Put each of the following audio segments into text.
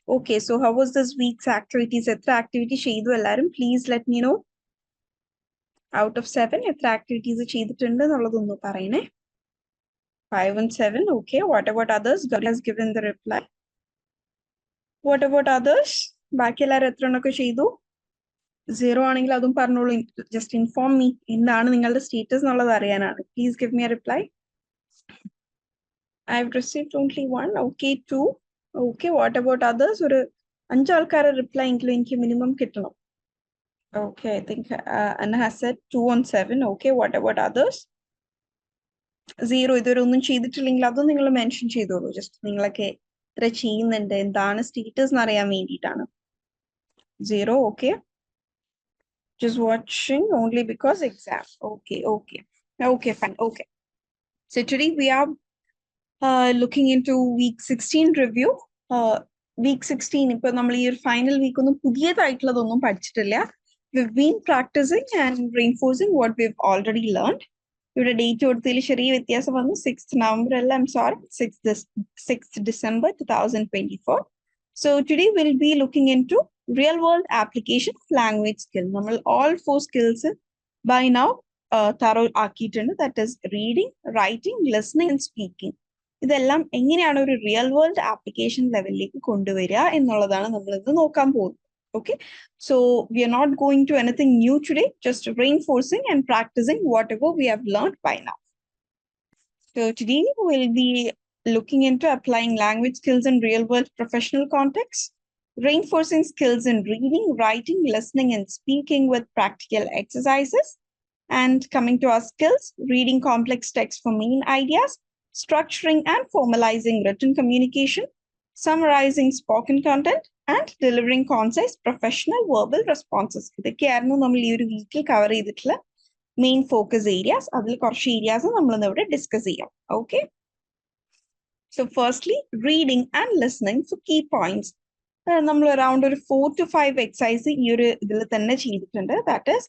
Okay, so how was this week's activities? Etra activity ചെയ്തു എല്ലാരും? Please let me know. Out of 7, എത്ര activities ചെയ്തിട്ടുണ്ട് എന്നുള്ളതൊന്ന് പറയണേ. 5 and 7, okay. What about others? Gauri has given the reply. What about others? ബാക്കി എല്ലാവരും എത്ര എണ്ണൊക്കെ ചെയ്തു? 0 ആണെങ്കിൽ അതും പറഞ്ഞോളൂ. Just inform me. എന്താണ് നിങ്ങളുടെ സ്റ്റേറ്റസ് എന്നുള്ളത് അറിയാനാണ്. Please give me a reply. I've received only 1. Okay, 2. Okay, what about others? ഒരു 5 ആൾക്കാരുടെ റിപ്ലൈ എങ്കിലും എനിക്ക് മിനിമം കിട്ടണം. Okay, I think Anna has said 2 on 7. Okay, what about others? 0 ഇതുവരെ ഒന്നും ചെയ്തിട്ടില്ലെങ്കിൽ അതും നിങ്ങൾ മെൻഷൻ ചെയ്തോളൂ. ജസ്റ്റ് നിങ്ങളൊക്കെ ഇത്ര ചെയ്യുന്നുണ്ട്, എന്താണ് സ്റ്റേറ്റസ് എന്ന് അറിയാൻ വേണ്ടിയിട്ടാണ്. 0, okay. Just watching only because exam. Okay, okay. Okay, fine, okay. So today we are looking into week 16 review. Week 16, ഇപ്പോൾ നമ്മൾ ഈ ഒരു ഫൈനൽ വീക്ക് ഒന്നും പുതിയതായിട്ടുള്ളതൊന്നും പഠിച്ചിട്ടില്ല. We've been practicing and reinforcing what we've already learned. ഇവിടെ date കൊടുത്തതിൽ ചെറിയ വ്യത്യാസം വന്നു. 6th November അല്ല, I'm sorry, 6th December 2024. So today we'll be looking into real world application of language skill. നമ്മൾ all 4 skills by now thorough ആക്കിയിട്ടുണ്ട്. That is reading, writing, listening and speaking. ഇതെല്ലാം എങ്ങനെയാണ് ഒരു real world application ലെവലിലേക്ക് കൊണ്ടുവരിക എന്നുള്ളതാണ് നമ്മൾ ഇന്ന് നോക്കാൻ പോകുന്നത്. Okay, so we are not going to anything new today, just reinforcing and practicing whatever we have learned by now. So today we'll be looking into applying language skills in real world professional context, reinforcing skills in reading, writing, listening, and speaking with practical exercises, and coming to our skills, reading complex text for main ideas, structuring and formalizing written communication, summarizing spoken content, and delivering concise professional verbal responses. ഇതൊക്കെയായിരുന്നു നമ്മൾ ഈ ഒരു വീക്കിൽ cover ചെയ്തിട്ടുള്ള main focus areas. അതിൽ കുറച്ച് areas നമ്മൾ ഇവിടെ ഡിസ്കസ് ചെയ്യാം. Okay, so firstly reading and listening for key points. നമ്മൾ അറൌണ്ട് ഒരു 4 to 5 എക്സസൈസ് ഈ ഒരു ഇതിൽ തന്നെ ചെയ്തിട്ടുണ്ട്. ദാറ്റ് ഈസ്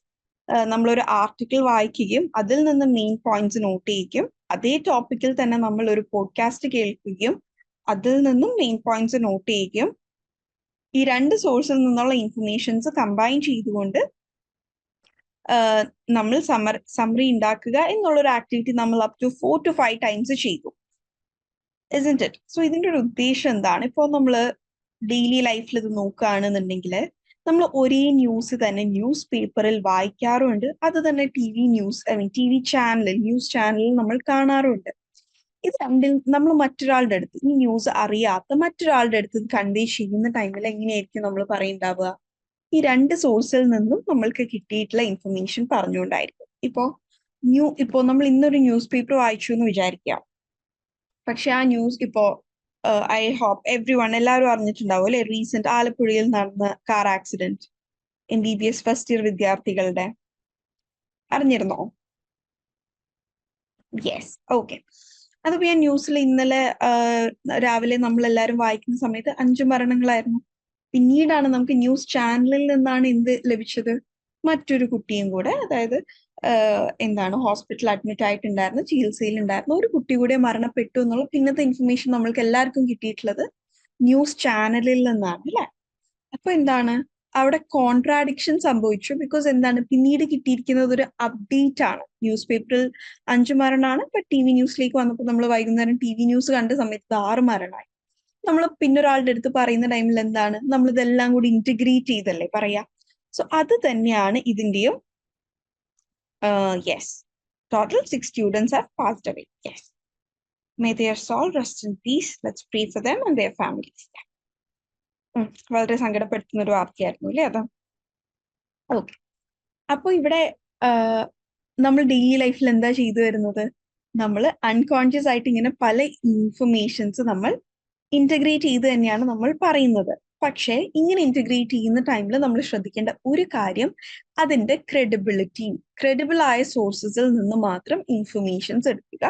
നമ്മളൊരു ആർട്ടിക്കിൾ വായിക്കുകയും അതിൽ നിന്ന് മെയിൻ പോയിന്റ്സ് നോട്ട് ചെയ്യുകയും അതേ ടോപ്പിക്കിൽ തന്നെ നമ്മൾ ഒരു പോഡ്കാസ്റ്റ് കേൾക്കുകയും അതിൽ നിന്നും മെയിൻ പോയിന്റ്സ് നോട്ട് ചെയ്യുകയും ഈ 2 സോഴ്സിൽ നിന്നുള്ള ഇൻഫർമേഷൻസ് കമ്പൈൻ ചെയ്തുകൊണ്ട് നമ്മൾ സമ്മറി ഉണ്ടാക്കുക എന്നുള്ളൊരു ആക്ടിവിറ്റി നമ്മൾ അപ് ടു 4 to 5 ടൈംസ് ചെയ്തു. isn't it? സോ ഇതിന്റെ ഒരു ഉദ്ദേശം എന്താണ്? ഇപ്പോൾ നമ്മൾ ഡെയിലി ലൈഫിൽ ഇത് നോക്കുകയാണെന്നുണ്ടെങ്കിൽ നമ്മൾ ഒരേ ന്യൂസ് തന്നെ ന്യൂസ് പേപ്പറിൽ വായിക്കാറുണ്ട്, അത് തന്നെ ടി വി ചാനലിൽ ന്യൂസ് ചാനലിൽ നമ്മൾ കാണാറുണ്ട്. ഇത് രണ്ടിൽ നമ്മൾ മറ്റൊരാളുടെ അടുത്ത് ഈ ന്യൂസ് അറിയാത്ത മറ്റൊരാളുടെ അടുത്ത് കൺവേ ചെയ്യുന്ന ടൈമിൽ എങ്ങനെയായിരിക്കും നമ്മൾ പറയുണ്ടാവുക? ഈ 2 സോഴ്സിൽ നിന്നും നമ്മൾക്ക് കിട്ടിയിട്ടുള്ള ഇൻഫർമേഷൻ പറഞ്ഞുകൊണ്ടായിരിക്കും. ഇപ്പോൾ നമ്മൾ ഇന്നൊരു ന്യൂസ് പേപ്പർ വായിച്ചു എന്ന് വിചാരിക്കാം. പക്ഷെ ആ ന്യൂസ് ഇപ്പോൾ ഐ ഹോപ്പ് എല്ലാവരും അറിഞ്ഞിട്ടുണ്ടാവും അല്ലെ, റീസെന്റ് ആലപ്പുഴയിൽ നടന്ന car accident, MBBS first year വിദ്യാർത്ഥികളുടെ. അറിഞ്ഞിരുന്നോ? Yes, okay. അതിപ്പോ ഞാൻ ന്യൂസിൽ ഇന്നലെ രാവിലെ നമ്മൾ എല്ലാവരും വായിക്കുന്ന സമയത്ത് 5 മരണങ്ങളായിരുന്നു. പിന്നീടാണ് നമുക്ക് ന്യൂസ് ചാനലിൽ നിന്നാണ് എന്ത് ലഭിച്ചത്? മറ്റൊരു കുട്ടിയും കൂടെ, അതായത് ഹോസ്പിറ്റൽ അഡ്മിറ്റ് ആയിട്ടുണ്ടായിരുന്നു, ചികിത്സയിൽ ഉണ്ടായിരുന്നു ഒരു കുട്ടി കൂടെ മരണപ്പെട്ടു എന്നുള്ള പിന്നത്തെ ഇൻഫർമേഷൻ നമ്മൾക്ക് എല്ലാവർക്കും കിട്ടിയിട്ടുള്ളത് ന്യൂസ് ചാനലിൽ നിന്നാണ് അല്ലെ. അപ്പൊ അവിടെ കോൺട്രാഡിക്ഷൻ സംഭവിച്ചു. ബിക്കോസ് പിന്നീട് കിട്ടിയിരിക്കുന്നത് ഒരു അപ്ഡേറ്റ് ആണ്. ന്യൂസ് പേപ്പറിൽ 5 മരണമാണ്, ബട്ട് TV ന്യൂസിലേക്ക് വന്നപ്പോൾ നമ്മൾ വൈകുന്നേരം TV ന്യൂസ് കണ്ട സമയത്ത് 6 മരണമായി. നമ്മൾ പിന്നൊരാളുടെ അടുത്ത് പറയുന്ന ടൈമിൽ നമ്മൾ ഇതെല്ലാം കൂടി ഇന്റഗ്രേറ്റ് ചെയ്തല്ലേ പറയാ. സോ അത് തന്നെയാണ് ഇതിന്റെയും. Yes, total 6 students have passed away. Yes, may their soul rest in peace. Let's pray for them and their families. വളരെ സങ്കടപ്പെടുത്തുന്ന ഒരു വാർത്തയായിരുന്നു അല്ലേ അത്. ഓക്കെ, അപ്പൊ ഇവിടെ നമ്മൾ ഡെയിലി ലൈഫിൽ എന്താ ചെയ്തു വരുന്നത്? നമ്മൾ അൺകോൺഷ്യസ് ആയിട്ട് ഇങ്ങനെ പല ഇൻഫർമേഷൻസ് നമ്മൾ ഇന്റഗ്രേറ്റ് ചെയ്ത് തന്നെയാണ് നമ്മൾ പറയുന്നത്. പക്ഷേ ഇങ്ങനെ ഇന്റഗ്രേറ്റ് ചെയ്യുന്ന ടൈമിൽ നമ്മൾ ശ്രദ്ധിക്കേണ്ട ഒരു കാര്യം, അതിന്റെ ക്രെഡിബിൾ ആയ സോഴ്സസിൽ നിന്ന് മാത്രം ഇൻഫർമേഷൻസ് എടുക്കുക.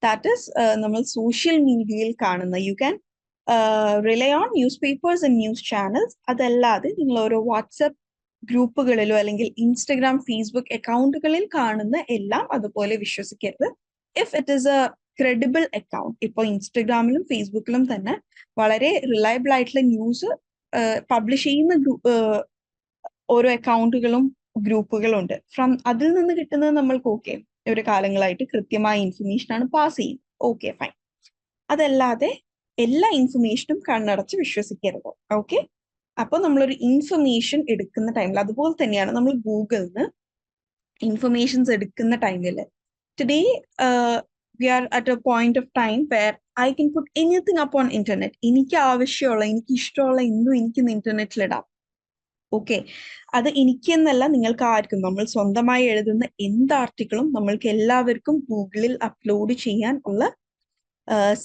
ദാറ്റ് ഈസ് നമ്മൾ സോഷ്യൽ മീഡിയയിൽ കാണുന്ന you can rely on news papers and news channels. അതല്ലാതെ നിങ്ങൾ ഓരോ വാട്സപ്പ് ഗ്രൂപ്പുകളിലോ അല്ലെങ്കിൽ ഇൻസ്റ്റഗ്രാം, ഫേസ്ബുക്ക് അക്കൗണ്ടുകളിൽ കാണുന്ന എല്ലാം അതുപോലെ വിശ്വസിക്കരുത്. If it is A credible account, ഇപ്പോൾ ഇൻസ്റ്റഗ്രാമിലും ഫേസ്ബുക്കിലും തന്നെ വളരെ റിലയബിൾ ആയിട്ടുള്ള ന്യൂസ് പബ്ലിഷ് ചെയ്യുന്ന ഓരോ അക്കൗണ്ടുകളും ഗ്രൂപ്പുകളുണ്ട്. അതിൽ നിന്ന് കിട്ടുന്നത് നമ്മൾക്ക് ഓക്കെ ഒരു കാലങ്ങളായിട്ട് കൃത്യമായ ഇൻഫർമേഷൻ ആണ് പാസ് ചെയ്യുന്നത്. Okay fine. അതല്ലാതെ എല്ലാ ഇൻഫർമേഷനും കണ്ണടച്ച് വിശ്വസിക്കരുത്. ഓക്കെ. അപ്പോൾ നമ്മളൊരു ഇൻഫർമേഷൻ എടുക്കുന്ന ടൈമിൽ അതുപോലെ തന്നെയാണ് നമ്മൾ ഗൂഗിളിൽ നിന്ന് ഇൻഫർമേഷൻസ് എടുക്കുന്ന ടൈമിൽ today we are at a point of time where I can put anything up on internet. എനിക്ക് ആവശ്യമുള്ള എനിക്ക് ഇഷ്ടമുള്ള എന്തും എനിക്ക് ഇന്റർനെറ്റിൽ ഇടാം. ഓക്കെ. അത് എനിക്കെന്നല്ല നിങ്ങൾക്ക് ആർക്കും നമ്മൾ സ്വന്തമായി എഴുതുന്ന എന്ത് ആർട്ടിക്കിളും നമ്മൾക്ക് എല്ലാവർക്കും ഗൂഗിളിൽ അപ്ലോഡ് ചെയ്യാൻ ഉള്ള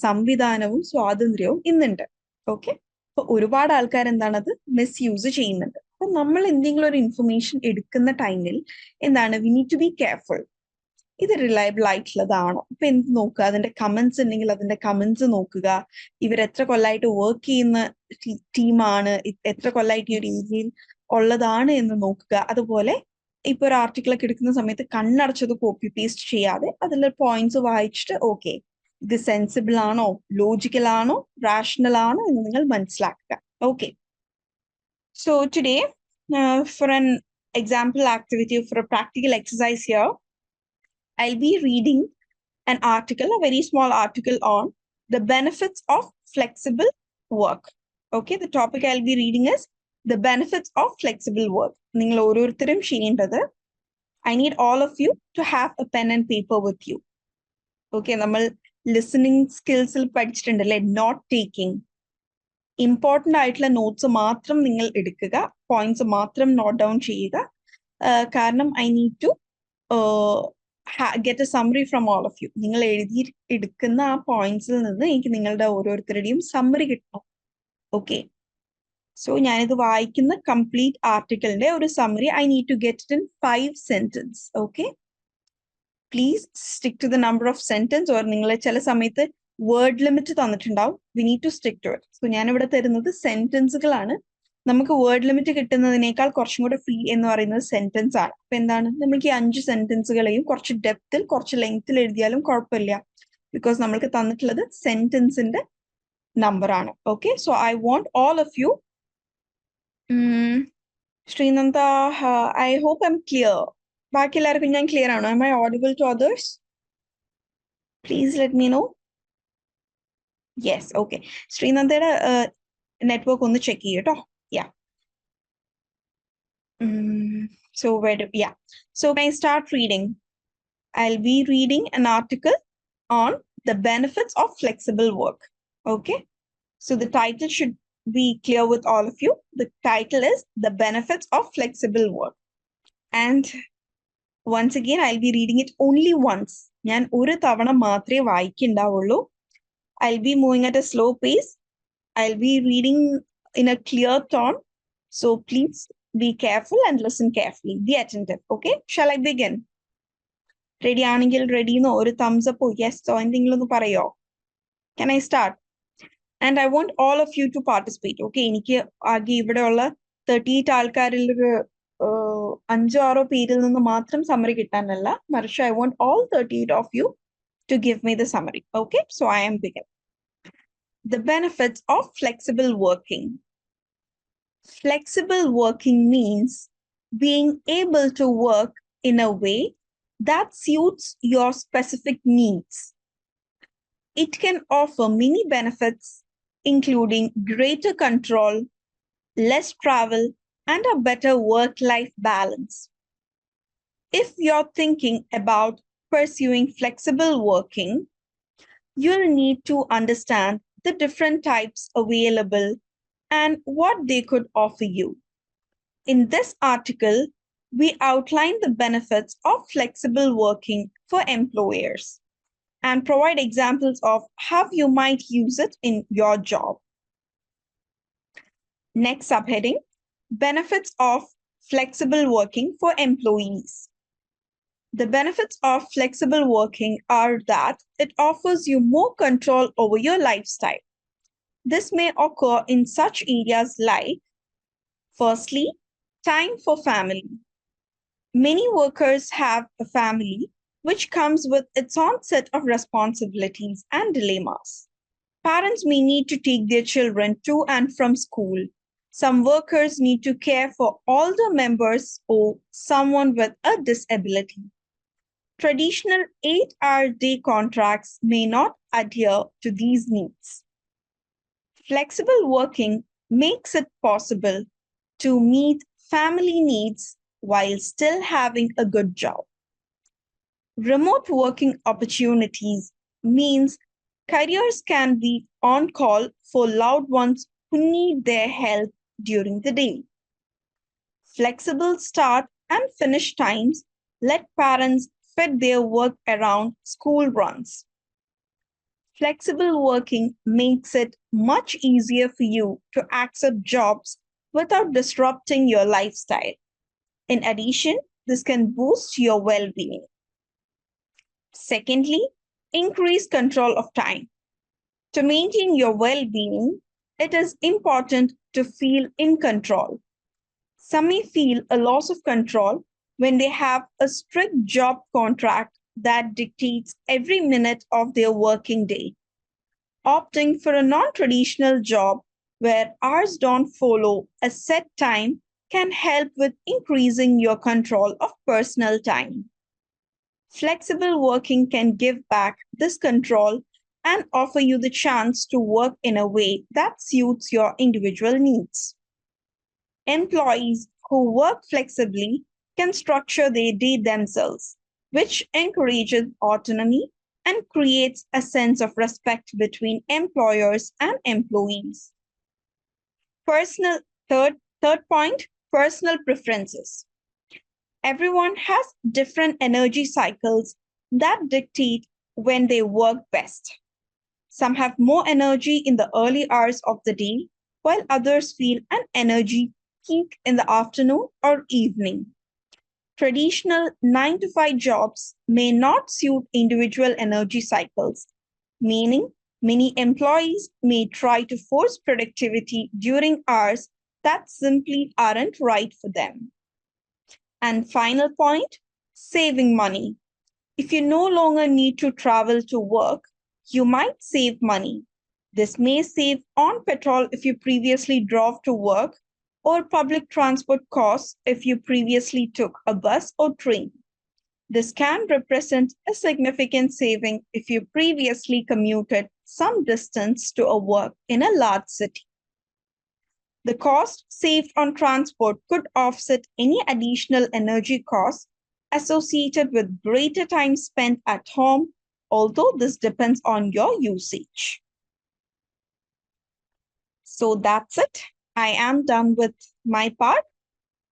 സംവിധാനവും സ്വാതന്ത്ര്യവും ഇന്നുണ്ട്. ഓക്കെ. അപ്പൊ ഒരുപാട് ആൾക്കാർ എന്താണത് മിസ്യൂസ് ചെയ്യുന്നുണ്ട്. അപ്പൊ നമ്മൾ എന്തെങ്കിലും ഒരു ഇൻഫർമേഷൻ എടുക്കുന്ന ടൈമിൽ എന്താണ് we need to be careful. ഇത് റിലയബിൾ ആയിട്ടുള്ളതാണോ? ഇപ്പൊ എന്ത് നോക്കുക, അതിന്റെ കമന്റ്സ് ഉണ്ടെങ്കിൽ അതിന്റെ കമന്റ്സ് നോക്കുക. ഇവർ എത്ര കൊല്ലമായിട്ട് വർക്ക് ചെയ്യുന്ന ടീമാണ്, എത്ര കൊല്ലമായിട്ട് ഈ ഒരു ഏരിയയിൽ ഉള്ളതാണ് എന്ന് നോക്കുക. അതുപോലെ ഇപ്പൊ ഒരു ആർട്ടിക്കിൾ ഒക്കെ എടുക്കുന്ന സമയത്ത് കണ്ണടച്ചത് കോപ്പി പേസ്റ്റ് ചെയ്യാതെ അതിലെ പോയിന്റ്സ് വായിച്ചിട്ട് ഓക്കെ ഇത് സെൻസിബിൾ ആണോ, ലോജിക്കൽ ആണോ, റാഷണൽ ആണോ എന്ന് നിങ്ങൾ മനസ്സിലാക്കുക. Okay. So today for an example activity, for a practical exercise here, I'll be reading an article, a very small article on the benefits of flexible work. Okay, the topic I'll be reading is the benefits of flexible work. നിങ്ങൾ ഓരോരുത്തരും ചെയ്യേണ്ടത് I need all of you to have a pen and paper with you. Okay, നമ്മൾ listening സ്കിൽസിൽ പഠിച്ചിട്ടുണ്ടല്ലേ, note taking. Important ആയിട്ടുള്ള notes മാത്രം നിങ്ങൾ എടുക്കുക, പോയിന്റ്സ് മാത്രം നോട്ട് ഡൗൺ ചെയ്യുക. കാരണം I need to get a summary from all of you. നിങ്ങൾ എഴുതി എടുക്കുന്ന ആ പോയിന്റ്സിൽ നിന്ന് എനിക്ക് നിങ്ങളുടെ ഓരോരുത്തരുടെയും സമ്മറി കിട്ടണം. ഓക്കെ. സോ ഞാനിത് വായിക്കുന്ന കംപ്ലീറ്റ് ആർട്ടിക്കിളിന്റെ ഒരു summary I need to get it in 5 sentence. Okay. Please stick to the number of sentence. Or നിങ്ങൾ ചില സമയത്ത് വേർഡ് ലിമിറ്റ് തന്നിട്ടുണ്ടാവും, we need to stick to it. So ഞാനിവിടെ തരുന്നത് സെന്റൻസുകളാണ്. നമുക്ക് വേർഡ് ലിമിറ്റ് കിട്ടുന്നതിനേക്കാൾ കുറച്ചും കൂടെ ഫ്രീ എന്ന് പറയുന്നത് സെന്റൻസ് ആണ്. അപ്പൊ എന്താണ്, നമുക്ക് ഈ 5 സെന്റൻസുകളെയും കുറച്ച് ഡെപ്തിൽ കുറച്ച് ലെങ്ത്തിൽ എഴുതിയാലും കുഴപ്പമില്ല, ബിക്കോസ് നമ്മൾക്ക് തന്നിട്ടുള്ളത് സെന്റൻസിന്റെ നമ്പർ ആണ്. Okay. So I want all of you. Sreenanda, I hope I am clear. ബാക്കി എല്ലാവർക്കും ഞാൻ ക്ലിയർ ആണോ? Am I audible to others? Please let me know. Yes, okay. ശ്രീനന്ദയുടെ നെറ്റ്വർക്ക് ഒന്ന് ചെക്ക് ചെയ്യട്ടോ. Yeah. So can I start reading? I'll be reading an article on the benefits of flexible work. Okay. So the title should be clear with all of you. The title is The Benefits of Flexible Work. And once again, I'll be reading it only once. ഞാൻ ഒരു തവണ മാത്രമേ വായിക്കുന്നുണ്ടാവുള്ളൂ. I'll be moving at a slow pace. I'll be reading in a clear tone. So please be careful and listen carefully. Be attentive. Okay? Shall I begin? Ready ആണെങ്കിൽ ready no ഒരു thumbs up yes or എന്തെങ്കിലും ഒന്ന് പറയോ? Can I start? And I want all of you to participate. Okay? എനിക്ക് ആകെ ഇവിടെയുള്ള 38 ആൾക്കാരിൽ ഒരു 5-6 പേരിൽ നിന്ന് മാത്രം സമ്മറി കിട്ടാനല്ല, മറിച്ച് I want all 38 of you to give me the summary. Okay? So I am beginning. The benefits of flexible working. Flexible working means being able to work in a way that suits your specific needs. It can offer many benefits, including greater control, less travel, and a better work-life balance. If you're thinking about pursuing flexible working, you'll need to understand the different types available and what they could offer you. In this article, we outline the benefits of flexible working for employers and provide examples of how you might use it in your job. Next subheading, benefits of flexible working for employees. The benefits of flexible working are that it offers you more control over your lifestyle. This may occur in such areas like, firstly, time for family. Many workers have a family which comes with its own set of responsibilities and dilemmas. Parents may need to take their children to and from school, Some workers need to care for older members or someone with a disability. Traditional 8-hour day contracts may not adhere to these needs. Flexible working makes it possible to meet family needs while still having a good job. Remote working opportunities means careers can be on call for loved ones who need their help during the day. Flexible start and finish times let parents fit their work around school runs. Flexible working makes it much easier for you to accept jobs without disrupting your lifestyle. In addition, this can boost your well-being. Secondly, increase control of time. To maintain your well-being, it is important to feel in control. Some may feel a loss of control when they have a strict job contract that dictates every minute of their working day. Opting for a non-traditional job where hours don't follow a set time can help with increasing your control of personal time. Flexible working can give back this control and offer you the chance to work in a way that suits your individual needs. Employees who work flexibly can structure their day themselves, which encourages autonomy and creates a sense of respect between employers and employees. Personal third point, personal preferences. Everyone has different energy cycles that dictate when they work best. Some have more energy in the early hours of the day, while others feel an energy peak in the afternoon or evening. Traditional 9 to 5 jobs may not suit individual energy cycles, meaning many employees may try to force productivity during hours that simply aren't right for them. And final point, saving money. If you no longer need to travel to work, you might save money. This may save on petrol if you previously drove to work, or public transport costs if you previously took a bus or train. This can represent a significant saving if you previously commuted some distance to a work in a large city. The cost saved on transport could offset any additional energy costs associated with greater time spent at home, although this depends on your usage. So that's it. I am done with my part.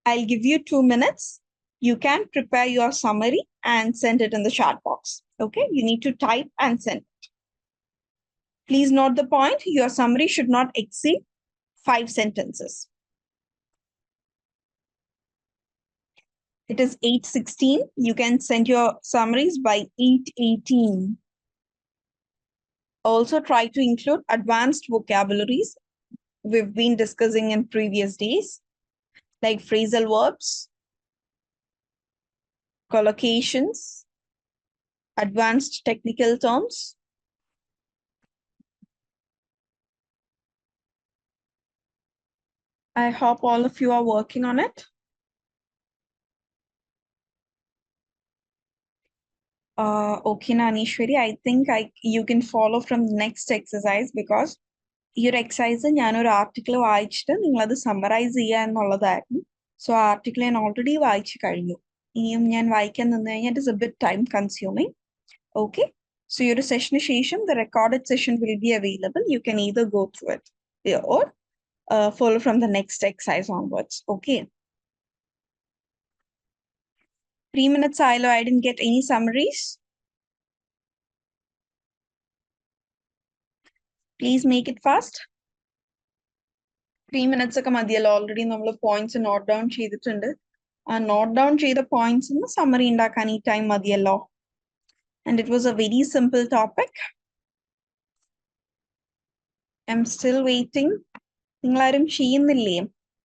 I'll give you 2 minutes. You can prepare your summary and send it in the chat box. Okay, you need to type and send it. Please note the point, your summary should not exceed 5 sentences. It is 8:16. You can send your summaries by 8:18. Also try to include advanced vocabularies we've been discussing in previous days, like phrasal verbs, collocations, advanced technical terms. I hope all of you are working on it. Okay, Nanishwari, I think you can follow from the next exercise because your exercise ഞാനൊരു article വായിച്ചിട്ട് നിങ്ങളത് summarise ചെയ്യുക എന്നുള്ളതായിരുന്നു. So ആ article ഞാൻ already വായിച്ചു കഴിഞ്ഞു. ഇനിയും ഞാൻ വായിക്കാൻ നിന്ന് കഴിഞ്ഞാൽ it is A bit time consuming. Okay, so your session ശേഷം the recorded session will be available. You can either go through it or follow from the next exercise onwards. Okay. 3 minutes ആയല്ലോ. I didn't get any summaries. Please make it fast. 3 minutes ഒക്കെ മതിയല്ലോ. Already നമ്മൾ points note down ചെയ്തിട്ടുണ്ട്. ആ note down ചെയ്ത points summary ഉണ്ടാക്കാൻ ഈ time മതിയല്ലോ. And it was a very simple topic. I'm still waiting. നിങ്ങളാരും ചെയ്യുന്നില്ലേ?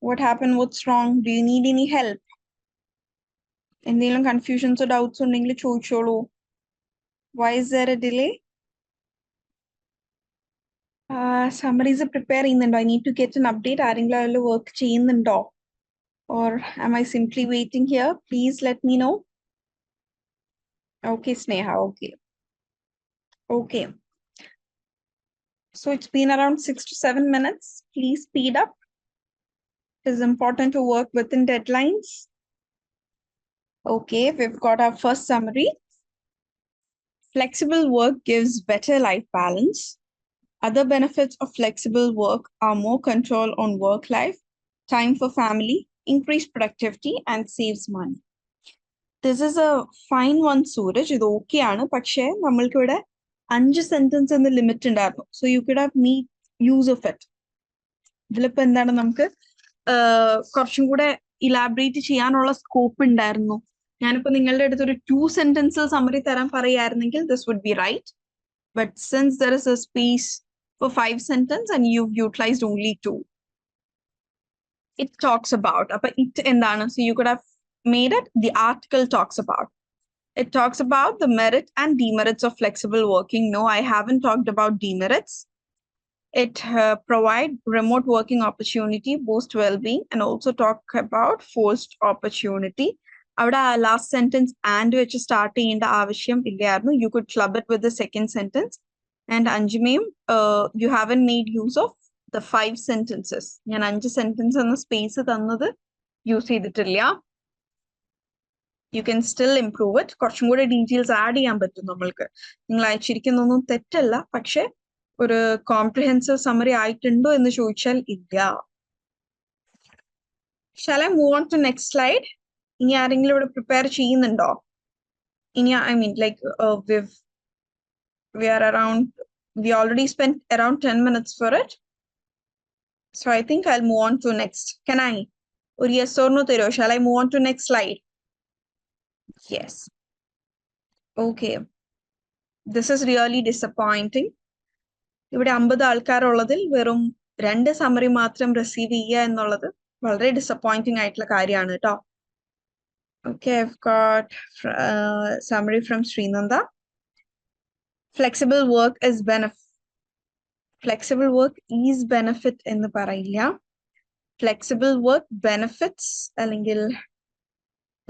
What happened? What's wrong? Do you need any help? എന്തെങ്കിലും കൺഫ്യൂഷൻസോ ഡൗട്ട്സ് ഉണ്ടെങ്കിൽ ചോദിച്ചോളൂ. Why is there a delay? Summaries prepare ചെയ്യുന്നുണ്ടോ? I need to get an update. ആരെങ്കിലും അതിൽ work ചെയ്യുന്നുണ്ടോ? Or am I simply waiting here? Please let me know. Okay, Sneha. Okay. Okay. So it's been around 6 to 7 minutes. Please speed up. It is important to work within deadlines. Okay, we've got our first summary. Flexible work gives better life balance. Other benefits of flexible work are more control on work life, time for family, increased productivity, and saves money. This is a fine one, Suraj. ഇത് okay ആണ്. പക്ഷേ നമ്മൾക്ക് ഇവിടെ 5 sentence എന്ന limit ഉണ്ടായിരുന്നു. So you could have made use of it. ഇതിലിപ്പോ എന്താണ് നമുക്ക് കുറച്ചും കൂടെ ഇലാബറേറ്റ് ചെയ്യാനുള്ള സ്കോപ്പ് ഉണ്ടായിരുന്നു. ഞാനിപ്പോ നിങ്ങളുടെ അടുത്ത് ഒരു 2 സെന്റൻസ് സമ്മറി തരാൻ പറയായിരുന്നെങ്കിൽ this would be right. But since there is a space for 5 sentences and you've utilized only 2, it talks about, it endana, so you could have made it, the article talks about. It talks about the merit and demerits of flexible working. No, I haven't talked about demerits. It provide remote working opportunity, boost well-being, and also talk about forced opportunity. Avada last sentence and which starting in the avashyam illayarnu. You could club it with the second sentence. And Anjumim, you haven't made use of the 5 sentences. ഞാൻ 5 sentence എന്ന space തന്നത് use ചെയ്തിട്ടില്ല. You can still improve it. കുറച്ചും കൂടെ details add ചെയ്യാൻ പറ്റും നമ്മൾക്ക്. നിങ്ങൾ അയച്ചിരിക്കുന്നൊന്നും തെറ്റല്ല, പക്ഷെ ഒരു കോംപ്രിഹെൻസീവ് സമ്മറി ആയിട്ടുണ്ടോ എന്ന് ചോദിച്ചാൽ ഇല്ല. Shall I move on to next slide? ഇനി ആരെങ്കിലും ഇവിടെ പ്രിപ്പയർ ചെയ്യുന്നുണ്ടോ? ഇനി I mean like we already spent around 10 minutes for it. So I think I'll move on to next. Can I? Or yes or no tero? Shall I move on to next slide? Yes. Okay. This is really disappointing. ഇവിടെ 50 ആൾക്കാരുള്ളതിൽ വെറും 2 summary മാത്രം receive ചെയ്യുക എന്നുള്ളത് വളരെ disappointing ആയിട്ടുള്ള കാര്യമാണ് കേട്ടോ. Okay, I've got summary from Srinanda. Flexible work is flexible work is benefit എന്ന് പറയില്ല. Flexible work benefits അല്ലെങ്കിൽ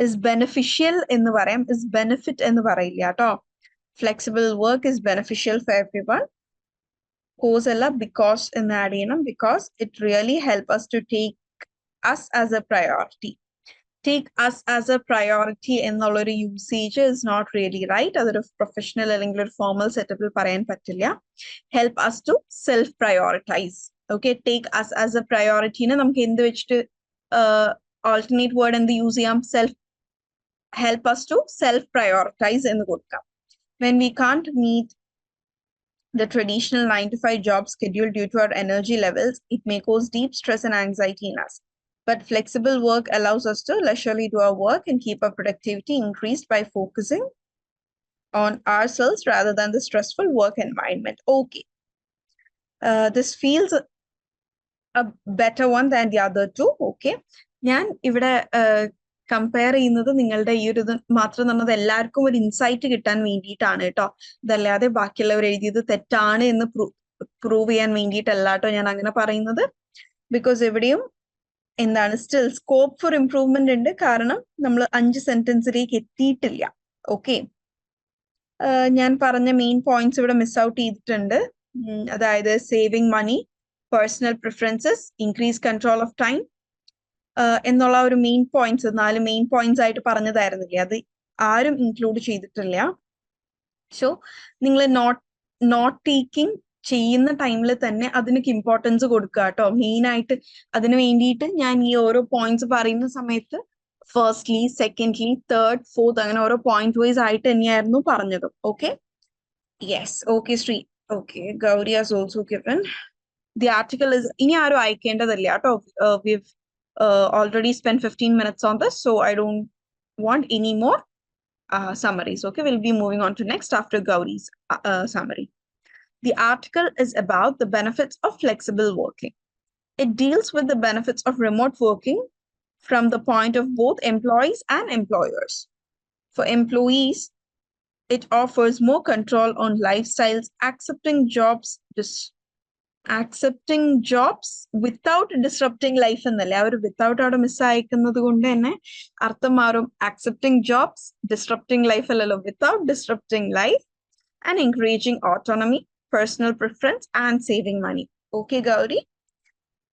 is beneficial എന്ന് പറയാം, is benefit എന്ന് പറയില്ല കേട്ടോ. Flexible work is beneficial for everyone. Cause alla because എന്ന് add ചെയ്യണം, because it really help us to take us as a priority. Take us as a priority എന്നുള്ളൊരു usage is not really right. അതൊരു professional അല്ലെങ്കിൽ ഒരു formal സെറ്റപ്പിൽ പറയാൻ പറ്റില്ല. Help us to self prioritize. Okay, take us as a priority നെ നമുക്ക് എന്ത് വെച്ചിട്ട് alternate word എന്ത് യൂസ് ചെയ്യാം? Help us to self prioritize എന്ന് കൊടുക്കാം. When we can't meet the traditional 9 to 5 job schedule due to our energy levels, it may cause deep stress and anxiety in us. But flexible work allows us to leisurely do our work and keep our productivity increased by focusing on ourselves rather than the stressful work environment. Okay. This feels a better one than the other two. Okay. ഞാൻ ഇവിടെ compare ചെയ്യുന്നത് നിങ്ങളുടെ ഈ ഒരു ഇത് മാത്രം തന്നത് എല്ലാവർക്കും ഒരു ഇൻസൈറ്റ് കിട്ടാൻ വേണ്ടിയിട്ടാണ് കേട്ടോ. ഇതല്ലാതെ ബാക്കിയുള്ളവർ എഴുതിയത് തെറ്റാണ് എന്ന് പ്രൂവ് ചെയ്യാൻ വേണ്ടിയിട്ടല്ല കേട്ടോ ഞാൻ അങ്ങനെ പറയുന്നത്. ബിക്കോസ് എവിടെയും എന്താണ് സ്റ്റിൽ സ്കോപ്പ് ഫോർ ഇംപ്രൂവ്മെന്റ് ഉണ്ട്, കാരണം നമ്മൾ 5 സെന്റൻസിലേക്ക് എത്തിയിട്ടില്ല. ഓക്കെ, ഞാൻ പറഞ്ഞ മെയിൻ പോയിന്റ്സ് ഇവിടെ മിസ് ഔട്ട് ചെയ്തിട്ടുണ്ട്. അതായത് saving money, personal preferences, increase control of time എന്നുള്ള ഒരു മെയിൻ പോയിന്റ്സ് 4 മെയിൻ പോയിന്റ്സ് ആയിട്ട് പറഞ്ഞതായിരുന്നില്ലേ, അത് ആരും ഇൻക്ലൂഡ് ചെയ്തിട്ടില്ല. സോ നിങ്ങൾ നോട്ട് ടേക്കിംഗ് ചെയ്യുന്ന ടൈമിൽ തന്നെ അതിനൊക്കെ ഇമ്പോർട്ടൻസ് കൊടുക്കുക കേട്ടോ. മെയിൻ ആയിട്ട് അതിന് വേണ്ടിയിട്ട് ഞാൻ ഈ ഓരോ പോയിന്റ്സ് പറയുന്ന സമയത്ത് ഫസ്റ്റ്ലി, സെക്കൻഡ്ലി, തേർഡ്, ഫോർത്ത് അങ്ങനെ ഓരോ പോയിന്റ് വൈസ് ആയിട്ട് തന്നെയായിരുന്നു പറഞ്ഞത്. Okay, yes. Okay Shri. Okay, Gauri has also given the article is. ഇനി ആരും അയക്കേണ്ടതില്ല കേട്ടോ. we've already spent 15 minutes on this, so I don't want any more summaries. Okay, we'll be moving on to next after Gauri's summary. The article is about the benefits of flexible working. It deals with the benefits of remote working from the point of both employees and employers. For employees, it offers more control on lifestyles, accepting jobs accepting jobs without disrupting life എന്നല്ലേ, അവർ without അവിടെ മിസ്സായിക്കുന്നത് കൊണ്ട് തന്നെ അർത്ഥം മാറും. Accepting jobs disrupting life അല്ലല്ലോ, without disrupting life and encouraging autonomy, personal preference and saving money. Okay Gauri,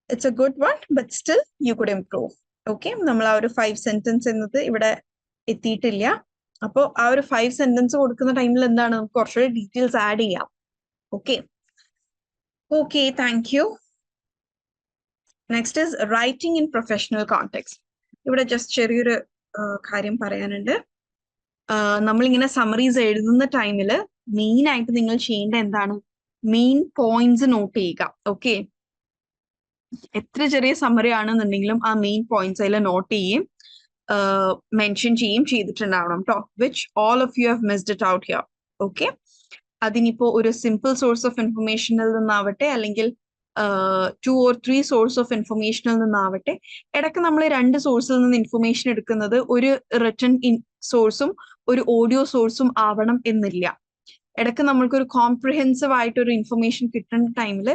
it's a good one but still you could improve. Okay, നമ്മൾ ആ ഒരു 5 സെന്റൻസ് എന്നത് ഇവിടെ എത്തിയിട്ടില്ല. അപ്പോൾ ആ ഒരു 5 സെന്റൻസ് കൊടുക്കുന്ന ടൈമിൽ എന്താണ്, നമുക്ക് കുറച്ചുകൂടി ഡീറ്റെയിൽസ് ആഡ് ചെയ്യാം. Okay okay, thank you. Next is writing in professional context. ഇവിടെ ജസ്റ്റ് ചെറിയൊരു കാര്യം പറയാനുണ്ട്. നമ്മളിങ്ങനെ സമ്മറീസ് എഴുതുന്ന ടൈമിൽ മെയിൻ ആയിട്ട് നിങ്ങൾ ചെയ്യേണ്ട എന്താണ്, മെയിൻ പോയിന്റ്സ് നോട്ട് ചെയ്യുക. ഓക്കെ, എത്ര ചെറിയ സമ്മറി ആണെന്നുണ്ടെങ്കിലും ആ മെയിൻ പോയിന്റ്സ് അതിൽ നോട്ട് ചെയ്യും, മെൻഷൻ ചെയ്തിട്ടുണ്ടാവണം കേട്ടോ. Which all of you have missed it out here. Okay, അതിനിപ്പോ ഒരു സിമ്പിൾ സോഴ്സ് ഓഫ് ഇൻഫർമേഷനിൽ നിന്നാവട്ടെ, അല്ലെങ്കിൽ 2 or 3 സോഴ്സ് ഓഫ് ഇൻഫർമേഷനിൽ നിന്നാവട്ടെ. ഇടയ്ക്ക് നമ്മൾ 2 സോഴ്സിൽ നിന്ന് ഇൻഫർമേഷൻ എടുക്കുന്നത് ഒരു റിട്ടൺ സോഴ്സും ഒരു ഓഡിയോ സോഴ്സും ആവണം എന്നില്ല. ഇടയ്ക്ക് നമ്മൾക്കൊരു കോംപ്രിഹെൻസീവ് ആയിട്ട് ഒരു ഇൻഫർമേഷൻ കിട്ടുന്ന ടൈമിൽ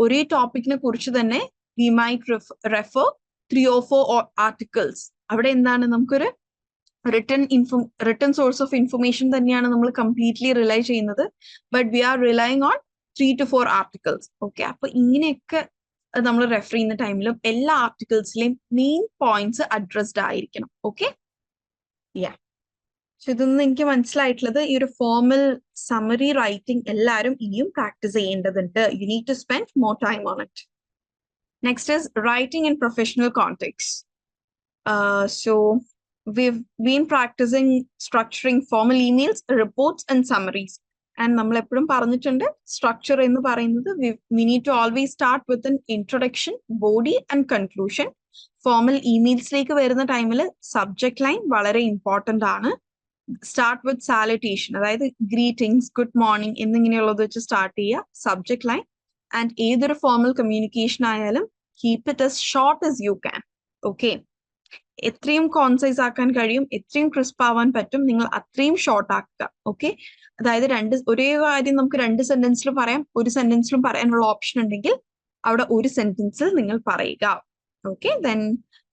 ഒരേ ടോപ്പിക്കിനെ കുറിച്ച് തന്നെ we might refer 3 or 4 articles. അവിടെ എന്താണ്, നമുക്കൊരു റിട്ടൺ സോഴ്സ് ഓഫ് ഇൻഫർമേഷൻ തന്നെയാണ് നമ്മൾ കംപ്ലീറ്റ്ലി റിലൈ ചെയ്യുന്നത്, but we are relying on 3 to 4 articles. Okay, അപ്പൊ ഇങ്ങനെയൊക്കെ നമ്മൾ റെഫർ ചെയ്യുന്ന ടൈമിലും എല്ലാ ആർട്ടിക്കിൾസിലെയും മെയിൻ പോയിന്റ്സ് അഡ്രസ്ഡ് ആയിരിക്കണം. Okay, yeah. ഇതൊന്നും എനിക്ക് മനസ്സിലായിട്ടുള്ളത്, ഈ ഒരു ഫോർമൽ സമ്മറി റൈറ്റിംഗ് എല്ലാവരും ഇനിയും പ്രാക്ടീസ് ചെയ്യേണ്ടതുണ്ട്. You need to spend more time on it. Next is writing in professional context. So we've been practicing structuring formal emails, reports and summaries. And നമ്മൾ എപ്പോഴും പറഞ്ഞിട്ടുണ്ട്, സ്ട്രക്ചർ എന്ന് പറയുന്നത് we need to always start with an introduction, body and conclusion. Formal ഇമെയിൽസിലേക്ക് വരുന്ന ടൈമിൽ subject line വളരെ important ആണ്. സ്റ്റാർട്ട് വിത്ത് സാലറ്റേഷൻ, അതായത് ഗ്രീറ്റിംഗ്സ്, ഗുഡ് മോർണിംഗ് എന്നിങ്ങനെയുള്ളത് വെച്ച് സ്റ്റാർട്ട് ചെയ്യുക, സബ്ജക്ട് ലൈൻ. ആൻഡ് ഏതൊരു ഫോർമൽ കമ്മ്യൂണിക്കേഷൻ ആയാലും keep it as short as you can. Okay, എത്രയും കോൺസൈസ് ആക്കാൻ കഴിയും, എത്രയും ക്രിസ്പ് ആവാൻ പറ്റും, നിങ്ങൾ അത്രയും ഷോർട്ട് ആക്കുക. ഓക്കെ, അതായത് ഒരേ കാര്യം നമുക്ക് 2 സെന്റൻസിൽ പറയാം, ഒരു സെന്റൻസിലും പറയാനുള്ള ഓപ്ഷൻ ഉണ്ടെങ്കിൽ അവിടെ ഒരു സെന്റൻസിൽ നിങ്ങൾ പറയുക. Okay, then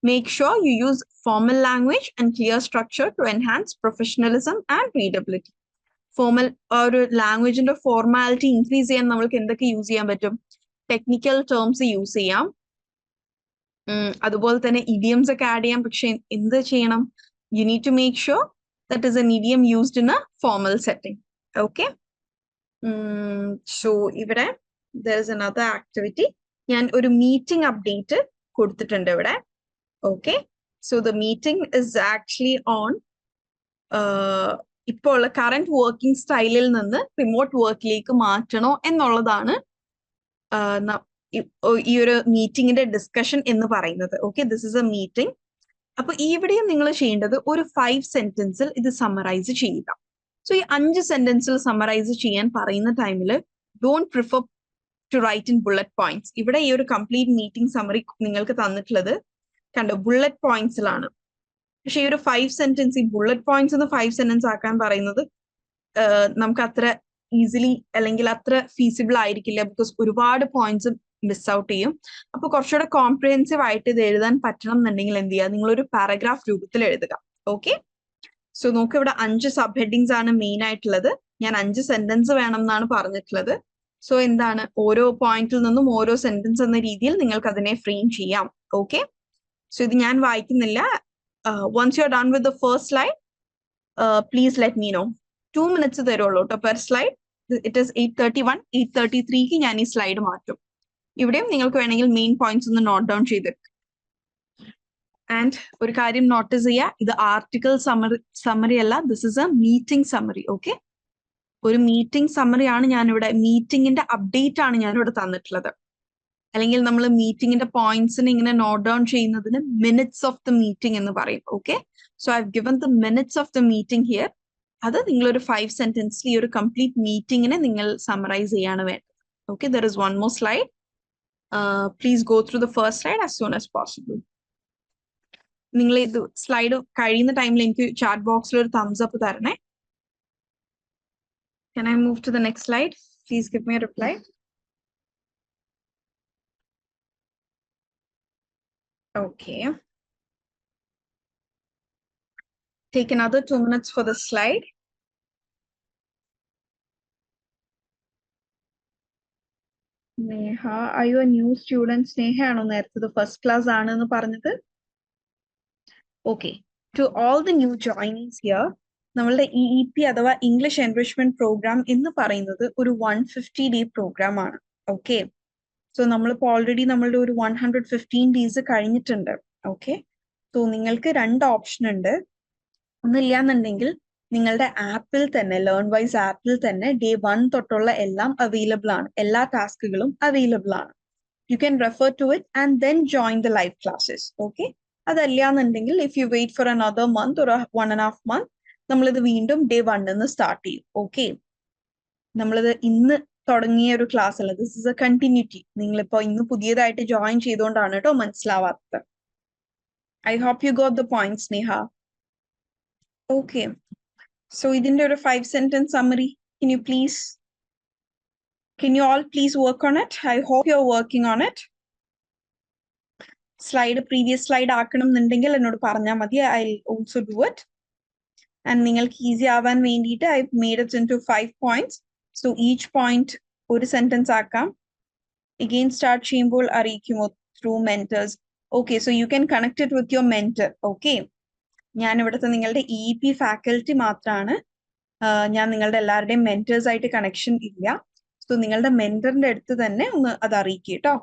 make sure you use formal language and clear structure to enhance professionalism and readability. Formal ഒരു ലാംഗ്വേജിന്റെ ഫോർമാലിറ്റി ഇൻക്രീസ് ചെയ്യാൻ നമ്മൾക്ക് എന്തൊക്കെ യൂസ് ചെയ്യാൻ പറ്റും, ടെക്നിക്കൽ ടേംസ് യൂസ് ചെയ്യാം, അതുപോലെ തന്നെ ഇഡിയംസ് ഒക്കെ ആഡ് ചെയ്യാം. പക്ഷെ എന്ത് ചെയ്യണം, you need to make sure that is an idiom used in a formal setting. Okay, so ഇവിടെ there is another activity. ഞാൻ ഒരു മീറ്റിംഗ് അപ്ഡേറ്റ് കൊടുത്തിട്ടുണ്ട് ഇവിടെ. Okay, so the meeting is actually on ഇപ്പോൾ ഉള്ള കറന്റ് വർക്കിംഗ് സ്റ്റൈലിൽ നിന്ന് remote വർക്കിലേക്ക് മാറ്റണോ എന്നുള്ളതാണ് ഈ ഒരു മീറ്റിംഗിന്റെ ഡിസ്കഷൻ എന്ന് പറയുന്നത്. Okay, this is A meeting. അപ്പൊ ഇവിടെയും നിങ്ങൾ ചെയ്യേണ്ടത് ഒരു 5 സെന്റൻസിൽ ഇത് സമ്മറൈസ് ചെയ്യുക. സോ ഈ 5 സെന്റൻസിൽ സമ്മറൈസ് ചെയ്യാൻ പറയുന്ന ടൈമിൽ don't prefer to write in bullet points. ഇവിടെ ഈ ഒരു കംപ്ലീറ്റ് മീറ്റിംഗ് സമ്മറി നിങ്ങൾക്ക് തന്നിട്ടുള്ളത് കണ്ടോ, ബുള്ളറ്റ് പോയിന്റ്സിലാണ്. പക്ഷെ ഈ ഒരു 5 സെന്റൻസ്, ഈ ബുള്ളറ്റ് പോയിന്റ്സ് എന്ന് 5 സെന്റൻസ് ആക്കാൻ പറയുന്നത് നമുക്ക് അത്ര ഈസിലി അല്ലെങ്കിൽ അത്ര ഫീസിബിൾ ആയിരിക്കില്ല, ബിക്കോസ് ഒരുപാട് പോയിന്റ്സ് മിസ് ഔട്ട് ചെയ്യും. അപ്പൊ കുറച്ചുകൂടെ കോംപ്രിഹെൻസീവ് ആയിട്ട് ഇത് എഴുതാൻ പറ്റണം എന്നുണ്ടെങ്കിൽ എന്ത് ചെയ്യുക, നിങ്ങളൊരു പാരഗ്രാഫ് രൂപത്തിൽ എഴുതുക. ഓക്കെ, സോ നമുക്ക് ഇവിടെ 5 സബ് ഹെഡിങ്സ് ആണ് മെയിൻ ആയിട്ടുള്ളത്. ഞാൻ 5 സെന്റൻസ് വേണം എന്നാണ് പറഞ്ഞിട്ടുള്ളത്. സോ എന്താണ്, ഓരോ പോയിന്റിൽ നിന്നും ഓരോ സെന്റൻസ് എന്ന രീതിയിൽ നിങ്ങൾക്ക് അതിനെ ഫ്രെയിം ചെയ്യാം. ഓക്കെ, സോ ഇത് ഞാൻ വായിക്കുന്നില്ല. once you're done with the first slide, please let me know. 2 minutes തരുള്ളൂ കേട്ടോ പെർ സ്ലൈഡ്. It is 8:31. 8:33 ഞാൻ ഈ സ്ലൈഡ് മാറ്റും. ഇവിടെയും നിങ്ങൾക്ക് വേണമെങ്കിൽ മെയിൻ പോയിന്റ്സ് ഒന്ന് നോട്ട് ഡൗൺ ചെയ്തെടുക്കും. ആൻഡ് ഒരു കാര്യം നോട്ടീസ് ചെയ്യുക, ഇത് ആർട്ടിക്കിൾ സമ്മറി അല്ല, this is A meeting summary. Okay, ഒരു മീറ്റിംഗ് സമ്മറി ആണ് ഞാനിവിടെ, മീറ്റിംഗിന്റെ അപ്ഡേറ്റ് ആണ് ഞാനിവിടെ തന്നിട്ടുള്ളത്. അല്ലെങ്കിൽ നമ്മൾ മീറ്റിംഗിന്റെ പോയിന്റ്സിന് ഇങ്ങനെ നോട്ട് ഡൗൺ ചെയ്യുന്നതിന് മിനിറ്റ്സ് ഓഫ് ദ മീറ്റിംഗ് എന്ന് പറയും. Okay, so I have given the minutes of the meeting here. അത് നിങ്ങളൊരു 5 സെന്റൻസിൽ ഈ ഒരു കംപ്ലീറ്റ് മീറ്റിംഗിനെ നിങ്ങൾ സമ്മറൈസ് ചെയ്യാണ് വേണ്ടത്. Okay, there is one more slide. Please go through the first slide as soon as possible. നിങ്ങൾ ഇത് സ്ലൈഡ് കഴിയുന്ന ടൈമിൽ എനിക്ക് ചാറ്റ് ബോക്സിൽ ഒരു തംസ് അപ്പ് തരണേ. Can I move to the next slide? Please give me a reply. Okay. Take another 2 minutes for the slide. Neha, are you a new student? Sneha ആണോ നേരത്തെ ഫസ്റ്റ് ക്ലാസ് ആണെന്ന് പറഞ്ഞത്? Okay. To all the new joinees here, നമ്മളുടെ EEP അഥവാ English enrichment programme എന്ന് പറയുന്നത് ഒരു 150-day programme ആണ്. ഓക്കെ. സോ നമ്മളിപ്പോൾ ഓൾറെഡി നമ്മളുടെ ഒരു 115 ഡേയ്സ് കഴിഞ്ഞിട്ടുണ്ട്. ഓക്കെ. സോ നിങ്ങൾക്ക് രണ്ട് ഓപ്ഷൻ ഉണ്ട്. ഒന്നില്ലാന്നുണ്ടെങ്കിൽ നിങ്ങളുടെ ആപ്പിൽ തന്നെ ലേൺ വൈസ് ആപ്പിൽ തന്നെ ഡേ 1 തൊട്ടുള്ള എല്ലാം അവൈലബിൾ ആണ്. എല്ലാ ടാസ്കുകളും അവൈലബിൾ ആണ്. You can refer to it and then join the live classes. Okay. അതല്ലാന്നുണ്ടെങ്കിൽ if you wait for another month ഒരു 1.5 months നമ്മളിത് വീണ്ടും ഡേ 1 സ്റ്റാർട്ട് ചെയ്യും. ഓക്കെ. നമ്മളിത് ഇന്ന് തുടങ്ങിയ ഒരു ക്ലാസ് അല്ല, ദിസ് ഇസ് എ കണ്ടിന്യൂറ്റി. നിങ്ങളിപ്പോ ഇന്ന് പുതിയതായിട്ട് ജോയിൻ ചെയ്തുകൊണ്ടാണ് കേട്ടോ മനസ്സിലാവാത്തത്. I hope you got the point, Sneha. Okay. So ഇതിന്റെ ഒരു 5-sentence summary. Can you all please work on it? I hope you're working on it. Previous slide ആക്കണം എന്നുണ്ടെങ്കിൽ എന്നോട് പറഞ്ഞാൽ മതി. I'll also do it. And നിങ്ങൾക്ക് ഈസി ആവാൻ വേണ്ടിയിട്ട് I've made it into 5 points. So each point ഒരു sentence ആക്കാം. Again start ചെയ്യുമ്പോൾ അറിയിക്കുമോ through mentors. Okay, so you can connect it with your mentor. Okay. ഞാൻ ഇവിടുത്തെ നിങ്ങളുടെ EEP faculty മാത്രമാണ്. ഞാൻ നിങ്ങളുടെ എല്ലാവരുടെയും മെന്റേഴ്സ് ആയിട്ട് കണക്ഷൻ ഇല്ല. സോ നിങ്ങളുടെ മെന്ററിന്റെ അടുത്ത് തന്നെ ഒന്ന് അത് അറിയിക്കുക കേട്ടോ.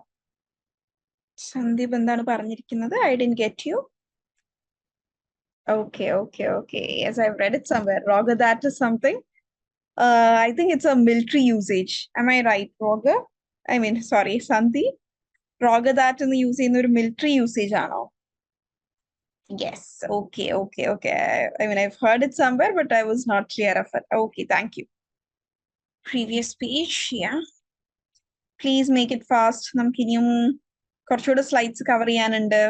സന്ദീപ് എന്താണ് പറഞ്ഞിരിക്കുന്നത്? I didn't get you. Okay. Yes, I've read it somewhere. Roger, that is something. I think it's a military usage. Am I right, Roger? I mean, sorry, Sandeep. Roger, that in the use in the military usage, ano? Yes. Okay. I mean, I've heard it somewhere, but I was not clear of it. Okay, thank you. Previous page, yeah. Please make it fast. നമുക്ക് ഇനിയും കുറച്ചുകൂടെ slides cover ചെയ്യാനുണ്ട്.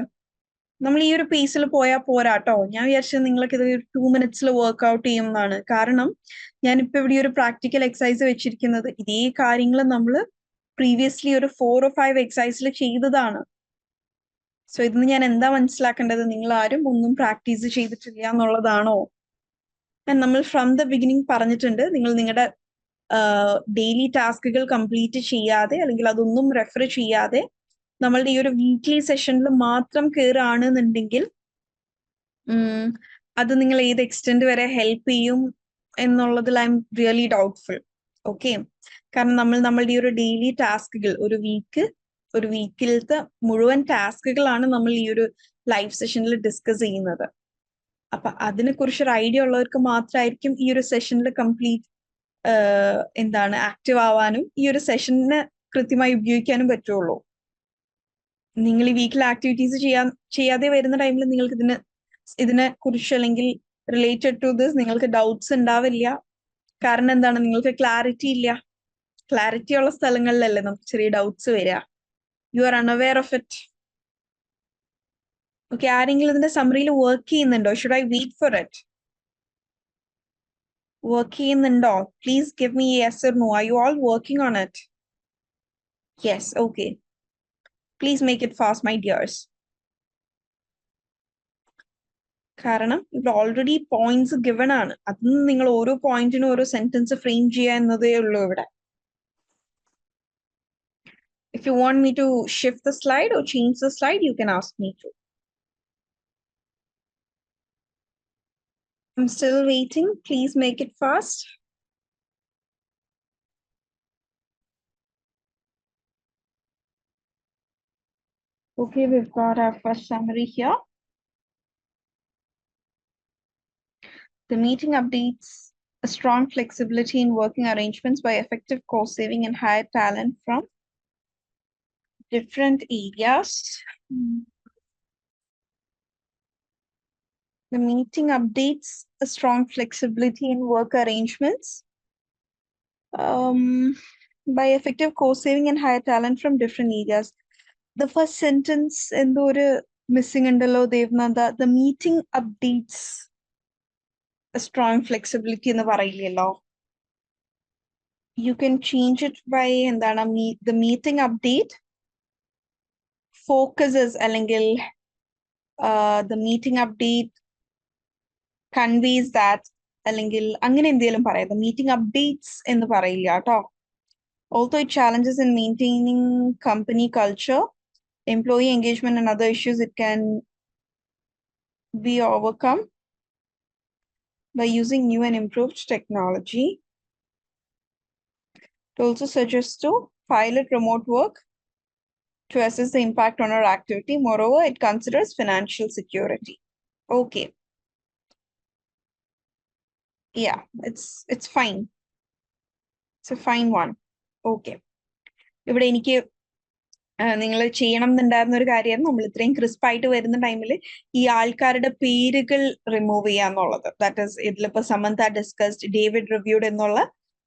നമ്മൾ ഈ ഒരു പേസിൽ പോയാൽ പോരാട്ടോ. ഞാൻ വിചാരിച്ചത് നിങ്ങൾക്ക് ഇത് 2 minutes വർക്ക്ഔട്ട് ചെയ്യുന്നതാണ്. കാരണം ഞാനിപ്പോ ഇവിടെ ഒരു പ്രാക്ടിക്കൽ എക്സസൈസ് വെച്ചിരിക്കുന്നത് ഇതേ കാര്യങ്ങൾ നമ്മൾ പ്രീവിയസ്ലി ഒരു 4 or 5 എക്സസൈസിൽ ചെയ്തതാണ്. സോ ഇതിന് ഞാൻ എന്താ മനസ്സിലാക്കേണ്ടത്? നിങ്ങൾ ആരും ഒന്നും പ്രാക്ടീസ് ചെയ്തിട്ടില്ല എന്നുള്ളതാണോ? നമ്മൾ ഫ്രം ദ ബിഗിനിങ് പറഞ്ഞിട്ടുണ്ട്, നിങ്ങൾ നിങ്ങളുടെ ഡെയിലി ടാസ്കുകൾ കംപ്ലീറ്റ് ചെയ്യാതെ അല്ലെങ്കിൽ അതൊന്നും റെഫർ ചെയ്യാതെ നമ്മളുടെ ഈ ഒരു വീക്ക്ലി സെഷനിൽ മാത്രം കയറുകയാണെന്നുണ്ടെങ്കിൽ അത് നിങ്ങൾ ഏത് എക്സ്റ്റെന്റ് വരെ ഹെൽപ്പ് ചെയ്യും എന്നുള്ളതിൽ I am really doubtful. Okay. കാരണം നമ്മളുടെ ഈ ഒരു ഡെയിലി ടാസ്കുകൾ ഒരു വീക്കിലത്തെ മുഴുവൻ ടാസ്കുകളാണ് നമ്മൾ ഈ ഒരു ലൈവ് സെഷനിൽ ഡിസ്കസ് ചെയ്യുന്നത്. അപ്പൊ അതിനെ കുറിച്ചൊരു ഐഡിയ ഉള്ളവർക്ക് മാത്രമായിരിക്കും ഈ ഒരു സെഷനിൽ കംപ്ലീറ്റ് ആക്റ്റീവ് ആവാനും ഈ ഒരു സെഷനെ കൃത്യമായി ഉപയോഗിക്കാനും പറ്റുള്ളൂ. നിങ്ങൾ ഈ വീക്കിൽ ആക്ടിവിറ്റീസ് ചെയ്യാതെ വരുന്ന ടൈമിൽ നിങ്ങൾക്ക് ഇതിനെ കുറിച്ച് അല്ലെങ്കിൽ റിലേറ്റഡ് ടു ദിസ് നിങ്ങൾക്ക് ഡൗട്ട്സ് ഉണ്ടാവില്ല. കാരണം എന്താണ്? നിങ്ങൾക്ക് ക്ലാരിറ്റി ഇല്ല. ക്ലാരിറ്റി ഉള്ള സ്ഥലങ്ങളിലല്ലേ നമുക്ക് ചെറിയ ഡൗട്ട്സ് വരിക. You are unaware of it. Okay. ആരെങ്കിലും ഇതിന്റെ സമ്മറിയിൽ വർക്ക് ചെയ്യുന്നുണ്ടോ? Should I wait for it? Work ചെയ്യുന്നുണ്ടോ? Please give me yes or no. Are you all working on it? Yes. Okay. Please make it fast, my dears. കാരണം ഇവിടെ already points given ആണ്. അതിന് നിങ്ങൾ ഓരോ പോയിന്റിനും ഓരോ സെന്റൻസ് ഫ്രെയിം ചെയ്യുക എന്നതേ ഉള്ളൂ ഇവിടെ. If you want me to shift the slide or change the slide, you can ask me to. I'm still waiting. Please make it fast. Okay, we've got our first summary here. The meeting updates a strong flexibility in working arrangements by effective cost saving and hire talent from different areas. The meeting updates a strong flexibility in work arrangements by effective cost saving and hire talent from different areas. The first sentence in the missing undalo Devnanda, the meeting updates a strong flexibility in the parayillo. You can change it by the meeting update focuses അല്ലെങ്കിൽ the meeting update conveys that അല്ലെങ്കിൽ അങ്ങനെ എന്തെങ്കിലും പറയാം. The meeting updates എന്ന് പറയില്ല കേട്ടോ. Although it challenges in maintaining company culture, employee engagement and other issues, it can be overcome by using new and improved technology. It also suggests to pilot remote work to assess the impact on our activity. Moreover, it considers financial security. Okay. Yeah, it's fine. It's a fine one. Okay. ഇവിടെ എനിക്ക് നിങ്ങൾ ചെയ്യണം എന്നുണ്ടായിരുന്ന ഒരു കാര്യമായിരുന്നു. നമ്മൾ ഇത്രയും ക്രിസ്പായിട്ട് വരുന്ന ടൈമിൽ ഈ ആൾക്കാരുടെ പേരുകൾ റിമൂവ് ചെയ്യാന്നുള്ളത്. ദാറ്റ് ഈസ് ഇതിലിപ്പോ സമന്ത ഡിസ്കസ്ഡ്, ഡേവിഡ് റിവ്യൂഡ് എന്നുള്ള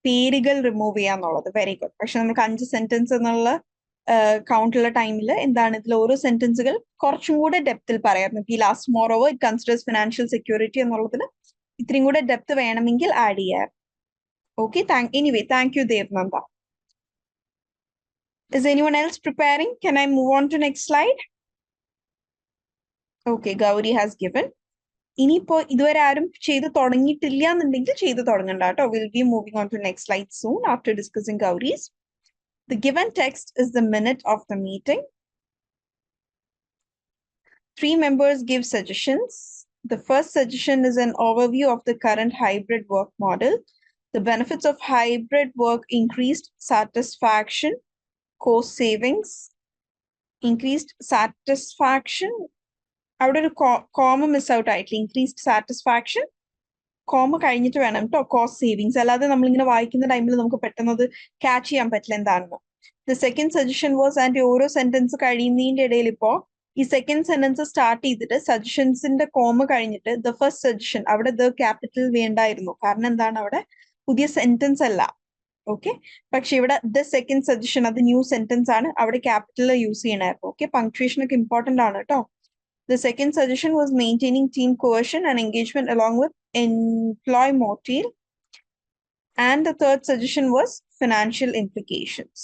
പേരുകൾ റിമൂവ് ചെയ്യാന്നുള്ളത്. Very good. പക്ഷെ നമുക്ക് 5 സെന്റൻസ് എന്നുള്ള കൗണ്ടുള്ള ടൈമിൽ എന്താണ് ഇതിൽ ഓരോ സെന്റൻസുകൾ കുറച്ചും കൂടെ ഡെപ്തിൽ പറയായിരുന്നു. ഈ last more over it considers financial security എന്നുള്ളതിന് ഇത്രയും കൂടെ ഡെപ്ത് വേണമെങ്കിൽ ആഡ് ചെയ്യാം. Okay, anyway thank you Devnanda. Is anyone else preparing? Can I move on to next slide? Okay, Gauri has given. ഇനിയിപ്പോ ഇതുവരെ ആരും ചെയ്ത് തുടങ്ങിയിട്ടില്ല എന്നുണ്ടെങ്കിൽ ചെയ്ത് തുടങ്ങണ്ട കേട്ടോ. We'll be moving on to next slide soon after discussing Gauri's. The given text is the minute of the meeting. 3 members give suggestions. The first suggestion is an overview of the current hybrid work model. The benefits of hybrid work: increased satisfaction, cost savings, increased satisfaction. അവിടെ ഒരു comma miss out ആയിട്ടില്ല. Increased satisfaction comma കഴിഞ്ഞിട്ട് വേണം കേട്ടോ. Cost savings അല്ലാതെ നമ്മളിങ്ങനെ വായിക്കുന്ന ടൈമിൽ നമുക്ക് പെട്ടെന്ന് ക്യാച്ച് ചെയ്യാൻ പറ്റില്ല എന്താണെന്ന്. The second suggestion was, and ഓരോ സെന്റൻസ് കഴിയുന്നതിന്റെ ഇടയിൽ ഇപ്പോ ഈ സെക്കൻഡ് സെന്റൻസ് സ്റ്റാർട്ട് ചെയ്തിട്ട് സജഷൻസിന്റെ കോമ കഴിഞ്ഞിട്ട് ദ ഫസ്റ്റ് സജഷൻ അവിടെ ദ ക്യാപിറ്റൽ വേണ്ടായിരുന്നു. കാരണം എന്താണ്, അവിടെ പുതിയ സെന്റൻസ് അല്ല. ഓക്കെ, പക്ഷെ ഇവിടെ ദ സെക്കൻഡ് സജഷൻ അത് ന്യൂ സെന്റൻസ് ആണ്, അവിടെ ക്യാപിറ്റൽ യൂസ് ചെയ്യണമായിരുന്നു. ഓക്കെ, പങ്ക്ച്വേഷൻ ഒക്കെ ഇമ്പോർട്ടന്റ് ആണ് കേട്ടോ. The second suggestion was maintaining team cohesion and engagement along with employee motive. And the third suggestion was financial implications.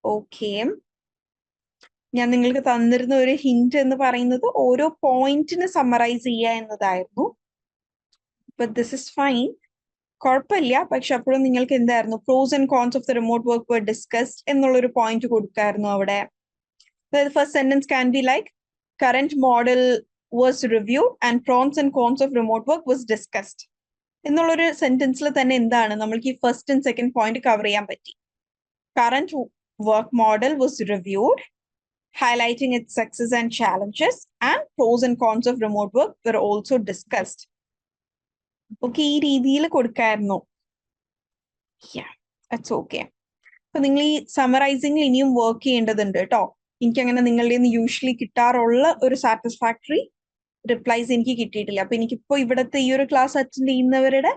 Okay. ഞാൻ നിങ്ങൾക്ക് തന്നിരുന്ന ഒരു ഹിന്റ് എന്ന് പറയുന്നത് ഓരോ പോയിന്റിന് സമ്മറൈസ് ചെയ്യുക എന്നതായിരുന്നു. But this is fine. കുഴപ്പമില്ല. പക്ഷെ അപ്പോഴും നിങ്ങൾക്ക് എന്തായിരുന്നു, pros and cons of the remote work were discussed എന്നുള്ളൊരു പോയിന്റ് കൊടുക്കായിരുന്നു അവിടെ. The first sentence can be like, current model was reviewed and pros and cons of remote work was discussed. എന്നുള്ളൊരു സെന്റൻസിൽ തന്നെ എന്താണ് നമ്മൾക്ക് ഈ first and second point cover ചെയ്യാൻ പറ്റി. Current work model was reviewed, highlighting its success and challenges, and pros and cons of remote work were also discussed. Okay, ഈ രീതിയിൽ കൊടുക്കായിരുന്നു. Yeah, that's okay. അപ്പൊ നിങ്ങൾ ഈ സമ്മറൈസിംഗിൽ ഇനിയും വർക്ക് ചെയ്യേണ്ടതുണ്ട് കേട്ടോ. എനിക്കങ്ങനെ നിങ്ങളുടെ നിന്ന് യൂഷ്വലി കിട്ടാറുള്ള ഒരു സാറ്റിസ്ഫാക്ടറി റിപ്ലൈസ് എനിക്ക് കിട്ടിയിട്ടില്ല. അപ്പൊ എനിക്കിപ്പോ ഇവിടുത്തെ ഈ ഒരു ക്ലാസ് അറ്റൻഡ് ചെയ്യുന്നവരുടെ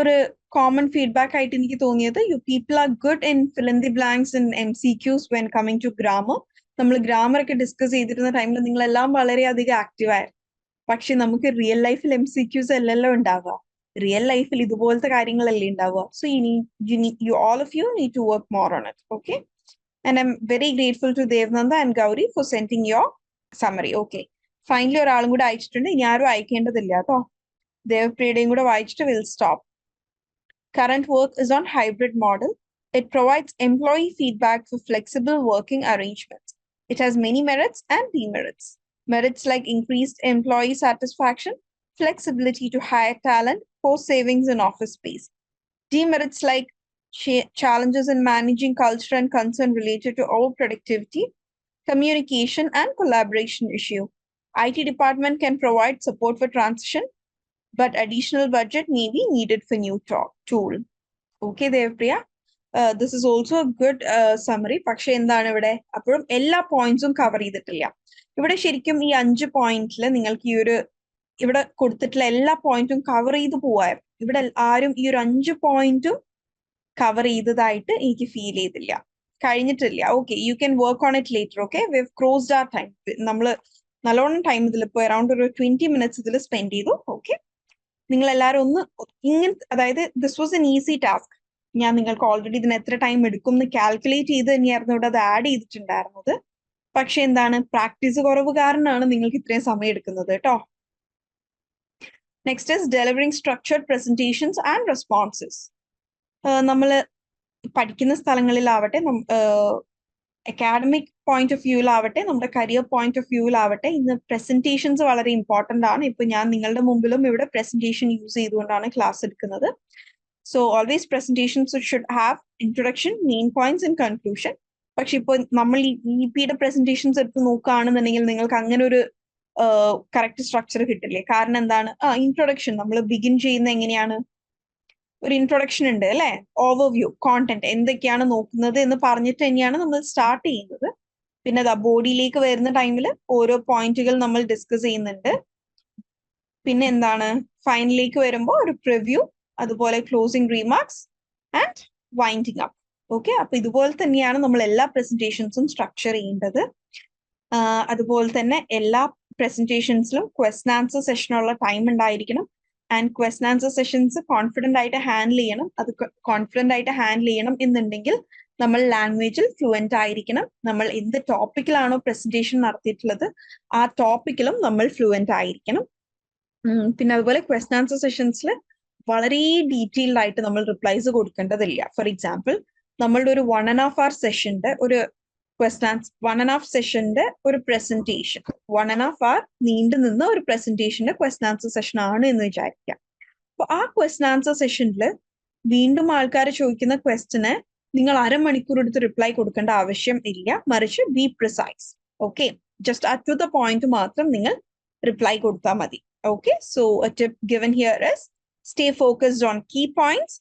ഒരു കോമൺ ഫീഡ്ബാക്ക് ആയിട്ട് എനിക്ക് തോന്നിയത്, you people are good in fill in the blanks in MCQs when coming to grammar. നമ്മൾ ഗ്രാമർ ഒക്കെ ഡിസ്കസ് ചെയ്തിരുന്ന ടൈമിൽ നിങ്ങളെല്ലാം വളരെയധികം ആക്റ്റീവ് ആയിരുന്നു. പക്ഷെ നമുക്ക് റിയൽ ലൈഫിൽ MCQs അല്ലല്ലോ ഉണ്ടാവുക. റിയൽ ലൈഫിൽ ഇതുപോലത്തെ കാര്യങ്ങളല്ലേ ഉണ്ടാവുക. So you all of you need to work more on it. Okay. And I'm very grateful to Devnanda and Gauri for sending your summary. Okay. Finally, ഒരാളും കൂടെ അയച്ചിട്ടുണ്ട്. ഇനി ആരും അയക്കേണ്ടതില്ല കേട്ടോ. ദേവപ്രിയയുടെയും കൂടെ വായിച്ചിട്ട് will stop. Current work is on hybrid model. It provides employee feedback for flexible working arrangements. It has many merits and demerits. Merits like increased employee satisfaction, flexibility to hire talent, cost savings in office space. Demerits like challenges in managing culture and concern related to our productivity, communication, and collaboration issue. IT department can provide support for transition, but additional budget may be needed for new tool. Okay, Devpriya. This is also a good summary. പക്ഷെ എന്താണ് ഇവിടെ അപ്പോഴും എല്ലാ പോയിന്റ്സും cover ചെയ്തിട്ടില്ല. ഇവിടെ ശരിക്കും ഈ 5 പോയിന്റിൽ നിങ്ങൾക്ക് ഈ ഒരു ഇവിടെ കൊടുത്തിട്ടുള്ള എല്ലാ പോയിന്റും കവർ ചെയ്ത് പോവായിരുന്നു. ഇവിടെ ആരും ഈ ഒരു 5 പോയിന്റും കവർ ചെയ്തതായിട്ട് എനിക്ക് ഫീൽ ചെയ്തില്ല, കഴിഞ്ഞിട്ടില്ല. Okay, you can work on it later. Okay, we have crossed are time. നമ്മൾ നല്ലോണം ടൈം ഇതിൽ ഇപ്പോൾ അറൌണ്ട് ഒരു 20 മിനിറ്റ്സ് ഇതിൽ സ്പെൻഡ് ചെയ്തു. ഓക്കെ, നിങ്ങൾ എല്ലാവരും ഒന്ന് ഇങ്ങനത്തെ, അതായത് this was an easy task. ഞാൻ നിങ്ങൾക്ക് ഓൾറെഡി ഇതിന് എത്ര ടൈം എടുക്കും എന്ന് കാൽക്കുലേറ്റ് ചെയ്ത് തന്നെയായിരുന്നു ഇവിടെ അത് ആഡ് ചെയ്തിട്ടുണ്ടായിരുന്നത്. പക്ഷെ എന്താണ് പ്രാക്ടീസ് കുറവ് കാരണമാണ് നിങ്ങൾക്ക് ഇത്രയും സമയം എടുക്കുന്നത് കേട്ടോ. Next is delivering structured presentations and responses. നമ്മൾ പഠിക്കുന്ന സ്ഥലങ്ങളിലാവട്ടെ, അക്കാഡമിക് പോയിന്റ് ഓഫ് വ്യൂവിലാവട്ടെ, നമ്മുടെ കരിയർ പോയിന്റ് ഓഫ് വ്യൂവിലാവട്ടെ, ഇന്ന് പ്രസന്റേഷൻസ് വളരെ ഇമ്പോർട്ടന്റ് ആണ്. ഇപ്പൊ ഞാൻ നിങ്ങളുടെ മുമ്പിലും ഇവിടെ പ്രസന്റേഷൻ യൂസ് ചെയ്തുകൊണ്ടാണ് ക്ലാസ് എടുക്കുന്നത്. So always presentations should have introduction, main points and conclusion. പക്ഷെ ഇപ്പോൾ നമ്മൾ ഈ ഇപിയുടെ പ്രസന്റേഷൻസ് എടുത്ത് നോക്കുകയാണെന്നുണ്ടെങ്കിൽ നിങ്ങൾക്ക് അങ്ങനെ ഒരു കറക്റ്റ് സ്ട്രക്ചർ കിട്ടില്ലേ. കാരണം എന്താണ്, ഇൻട്രൊഡക്ഷൻ നമ്മൾ ബിഗിൻ ചെയ്യുന്ന എങ്ങനെയാണ്, ഒരു ഇൻട്രൊഡക്ഷൻ ഉണ്ട് അല്ലെ, ഓവർവ്യൂ, കോണ്ടന്റ് എന്തൊക്കെയാണ് നോക്കുന്നത് എന്ന് പറഞ്ഞിട്ട് തന്നെയാണ് നമ്മൾ സ്റ്റാർട്ട് ചെയ്യുന്നത്. പിന്നെ ബോഡിയിലേക്ക് വരുന്ന ടൈമിൽ ഓരോ പോയിന്റുകൾ നമ്മൾ ഡിസ്കസ് ചെയ്യുന്നുണ്ട്. പിന്നെ എന്താണ്, ഫൈനലിലേക്ക് വരുമ്പോൾ ഒരു പ്രിവ്യൂ, അതുപോലെ closing remarks and winding up. Okay, അപ്പൊ ഇതുപോലെ തന്നെയാണ് നമ്മൾ എല്ലാ പ്രസന്റേഷൻസും സ്ട്രക്ചർ ചെയ്യേണ്ടത്. അതുപോലെ തന്നെ എല്ലാ പ്രസന്റേഷൻസിലും ക്വസ്റ്റൻ ആൻസർ സെഷനുള്ള ടൈം ഉണ്ടായിരിക്കണം. And question answer sessions confident ആയിട്ട് ഹാൻഡിൽ ചെയ്യണം. അത് കോൺഫിഡന്റ് ആയിട്ട് ഹാൻഡിൽ ചെയ്യണം എന്നുണ്ടെങ്കിൽ നമ്മൾ ലാംഗ്വേജിൽ ഫ്ലുവന്റ് ആയിരിക്കണം. നമ്മൾ എന്ത് ടോപ്പിക്കിലാണോ പ്രസന്റേഷൻ നടത്തിയിട്ടുള്ളത് ആ ടോപ്പിക്കിലും നമ്മൾ ഫ്ലുവന്റ് ആയിരിക്കണം. പിന്നെ അതുപോലെ ക്വസ്റ്റൻ ആൻസർ സെഷൻസിൽ വളരെ ഡീറ്റെയിൽഡ് ആയിട്ട് നമ്മൾ റിപ്ലൈസ് കൊടുക്കേണ്ടതില്ല. ഫോർ എക്സാമ്പിൾ, നമ്മളുടെ ഒരു 1.5 hour സെഷന്റെ ഒരു ക്വസ്റ്റൻ 1.5 സെഷന്റെ ഒരു പ്രസന്റേഷൻ, 1.5 hour നീണ്ടു നിന്ന് ഒരു പ്രസന്റേഷന്റെ ക്വസ്റ്റൻ ആൻസർ സെഷൻ ആണ് എന്ന് വിചാരിക്കാം. അപ്പൊ ആ ക്വസ്റ്റൻ ആൻസർ സെഷനിൽ വീണ്ടും ആൾക്കാർ ചോദിക്കുന്ന ക്വസ്റ്റന് നിങ്ങൾ അരമണിക്കൂർ എടുത്ത് റിപ്ലൈ കൊടുക്കേണ്ട ആവശ്യം ഇല്ല. മറിച്ച് be precise. Okay, just to the point മാത്രം നിങ്ങൾ റിപ്ലൈ കൊടുത്താൽ മതി. Okay, so a tip given here is stay focused on key points,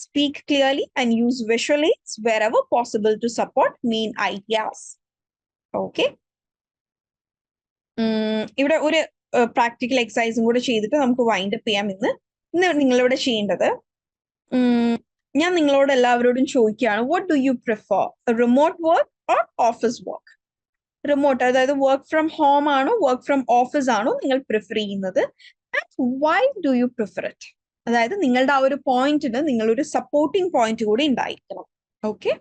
speak clearly and use visual aids wherever possible to support main ideas. Okay. ഇവിടെ ഒരു practical എക്സസൈസും കൂടെ ചെയ്തിട്ട് നമുക്ക് വൈൻഡ് അപ്പ് ചെയ്യാം. ഇന്ന് നിങ്ങളിവിടെ ചെയ്യേണ്ടത്, ഞാൻ നിങ്ങളോട് എല്ലാവരോടും ചോദിക്കുകയാണ്, what do you prefer, remote work or office work? Remote, അതായത് വർക്ക് ഫ്രം ഹോം ആണോ വർക്ക് ഫ്രം ഓഫീസ് ആണോ നിങ്ങൾ പ്രിഫർ ചെയ്യുന്നത്? And why do you prefer it? അതായത് നിങ്ങളുടെ ആ ഒരു പോയിന്റിന് നിങ്ങളൊരു സപ്പോർട്ടിംഗ് പോയിന്റ് കൂടി ഉണ്ടായിരിക്കണം. Okay,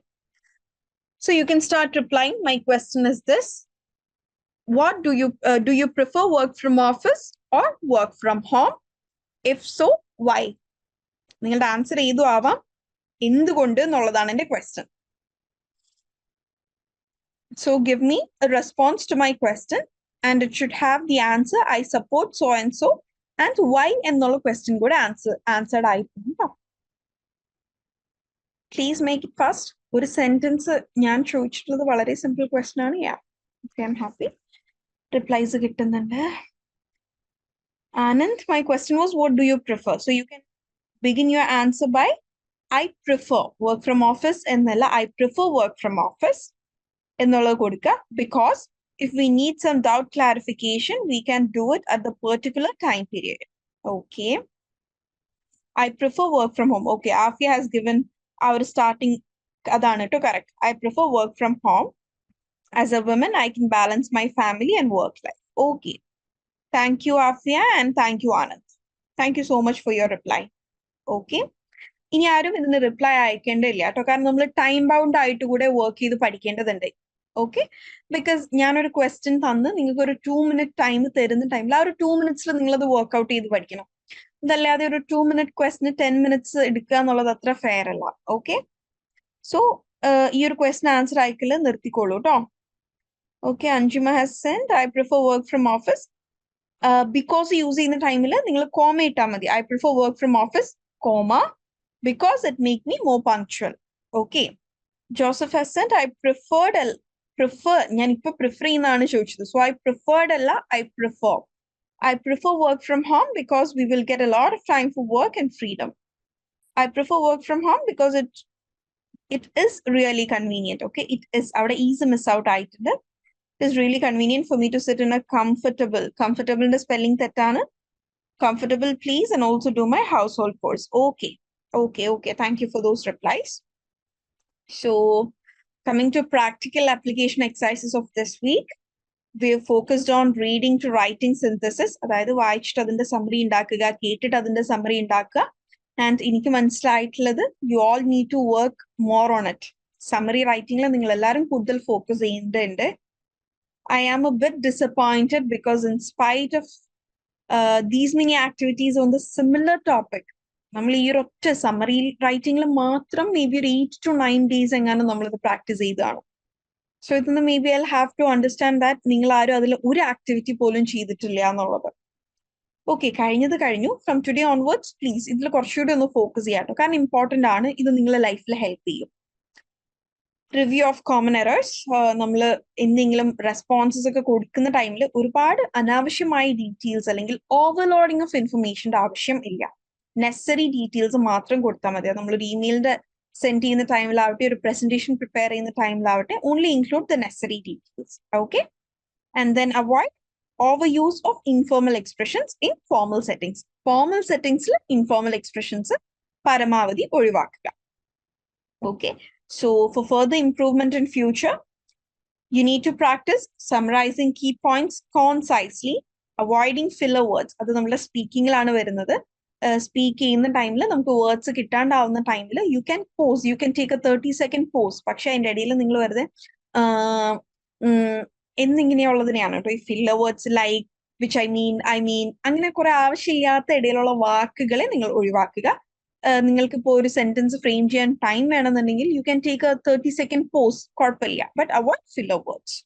so you can start replying. My question is this: what do you prefer, work from office or work from home? If so, why? നിങ്ങളുടെ answer ഏതു ആവാം, എന്തുകൊണ്ട് എന്നുള്ളതാണ് എന്റെ question. So give me a response to my question and it should have the answer I support so and so and why എന്നുള്ള question കൂടെ answered ആയിട്ടുണ്ട്. Please make it fast. ഒരു സെന്റൻസ് ഞാൻ ചോദിച്ചിട്ടുള്ളത് വളരെ സിമ്പിൾ ക്വസ്റ്റ്യൻ ആണ്. Okay, I'm happy. Replies kittunnundu. Anand, my question was, what do you prefer? So you can begin your answer by I prefer work from office ennalla, I prefer work from office ennolla kodukka, because if we need some doubt clarification we can do it at the particular time period. Okay, I prefer work from home. Okay, Afia has given our starting adana to correct. I prefer work from home. As a woman, I can balance my family and work life. Okay. Thank you, Afia, and thank you, Anand. Thank you so much for your reply. Okay. ഇനി ആരും ഇതിന് reply അയക്കേണ്ടില്ല കേട്ടോ, കാരണം നമ്മൾ time bound ആയിട്ട് കൂടെ work ചെയ്ത് പഠിക്കേണ്ടതുണ്ട്. ഓക്കെ, ബിക്കോസ് ഞാനൊരു ക്വസ്റ്റ്യൻ തന്ന് നിങ്ങൾക്ക് ഒരു 2 minute ടൈം തരുന്ന ടൈമിൽ ആ ഒരു 2 minutes നിങ്ങൾ വർക്ക്ഔട്ട് ചെയ്ത് പഠിക്കണം. അതല്ലാതെ ഒരു 2 minute ക്വസ്റ്റിന് 10 minutes എടുക്കുക എന്നുള്ളത് അത്ര ഫെയർ അല്ല. ഓക്കെ, സോ ഈ ഒരു ക്വസ്റ്റിന് ആൻസർ അയക്കല് നിർത്തിക്കോളൂ കേട്ടോ. Okay, Anjuma has sent, I prefer work from office. Because use in the time നിങ്ങൾ comma ഇട്ടാ മതി. I prefer work from office, comma, because it make me more punctual. Okay. Joseph has sent, I prefer ഞാൻ ഇപ്പൊ prefer ചെയ്യുന്നതാണ് ചോദിച്ചത്. So I preferred അല്ല, I prefer work from home because we will get a lot of time for work and freedom. I prefer work from home because it is really convenient. Okay, it is അവിടെ easy miss out ആയിട്ടുണ്ട്. It is really convenient for me to sit in a comfortable in the spelling tettana, comfortable please, and also do my household chores. Okay, thank you for those replies. So coming to practical application exercises of this week, we have focused on reading to writing synthesis. അതായത് വായിച്ചിട്ട് അതിന്റെ summary ഉണ്ടാക്കുക, കേട്ടിട്ട് അതിന്റെ summary ഉണ്ടാക്കുക. And എനിക്ക് മനസ്സിലായിട്ടുള്ളത്, you all need to work more on it. Summary റൈറ്റിംഗിൽ നിങ്ങൾ എല്ലാവരും കൂടുതൽ ഫോക്കസ് ചെയ്യുന്നുണ്ട്. I am a bit disappointed because in spite of these many activities on the similar topic, നമ്മൾ ഈ ഒരു ഒറ്റ സമ്മറി റൈറ്റിംഗിൽ മാത്രം മേ ബി ഒരു 8 to 9 days എങ്ങാനും നമ്മളിത് പ്രാക്ടീസ് ചെയ്തതാണ്. സോ ഇതിന്ന് may be I have to understand that നിങ്ങൾ ആരും അതിൽ ഒരു ആക്ടിവിറ്റി പോലും ചെയ്തിട്ടില്ല എന്നുള്ളത്. ഓക്കെ, കഴിഞ്ഞത് കഴിഞ്ഞു. ഫ്രം ടുഡേ ഓൺവേർഡ്സ് പ്ലീസ് ഇതിൽ കുറച്ചുകൂടി ഒന്ന് ഫോക്കസ് ചെയ്യാട്ടോ, കാരണം ഇമ്പോർട്ടന്റ് ആണ്. ഇത് നിങ്ങളെ ലൈഫിൽ ഹെൽപ്പ് ചെയ്യും. Review of common errors. നമ്മൾ എന്തെങ്കിലും റെസ്പോൺസസ് ഒക്കെ കൊടുക്കുന്ന ടൈമിൽ ഒരുപാട് അനാവശ്യമായ ഡീറ്റെയിൽസ് അല്ലെങ്കിൽ ഓവർലോഡിങ് ഓഫ് ഇൻഫർമേഷന്റെ ആവശ്യം ഇല്ല. നെസസറി ഡീറ്റെയിൽസ് മാത്രം കൊടുത്താൽ മതി. നമ്മളൊരു ഇമെയിലിന്റെ സെൻഡ് ചെയ്യുന്ന ടൈമിലാവട്ടെ, ഒരു പ്രസന്റേഷൻ പ്രിപ്പയർ ചെയ്യുന്ന ടൈമിലാവട്ടെ, only include the necessary details. Okay, and then avoid over use of informal expressions in formal settings. Formal സെറ്റിംഗ്സിൽ ഇൻഫോർമൽ എക്സ്പ്രഷൻസ് പരമാവധി ഒഴിവാക്കുക. Okay, so for further improvement in future, you need to practice summarizing key points concisely, avoiding filler words. അത് നമ്മുടെ സ്പീക്കിങ്ങിലാണ് വരുന്നത്. Speak ചെയ്യുന്ന ടൈമിൽ നമുക്ക് words കിട്ടാണ്ടാവുന്ന ടൈമിൽ you can pause, you can take a 30-second pause. പക്ഷെ അതിന്റെ ഇടയിൽ നിങ്ങൾ വെറുതെ എന്നിങ്ങനെയുള്ളതിനെയാണ് കേട്ടോ ഈ filler words, like, which I mean അങ്ങനെ കുറെ ആവശ്യമില്ലാത്ത ഇടയിലുള്ള വാക്കുകളെ നിങ്ങൾ ഒഴിവാക്കുക. നിങ്ങൾക്ക് ഇപ്പോൾ ഒരു സെന്റൻസ് ഫ്രെയിം ചെയ്യാൻ ടൈം വേണമെന്നുണ്ടെങ്കിൽ you can take a 30-second pause, കുഴപ്പമില്ല. But avoid filler words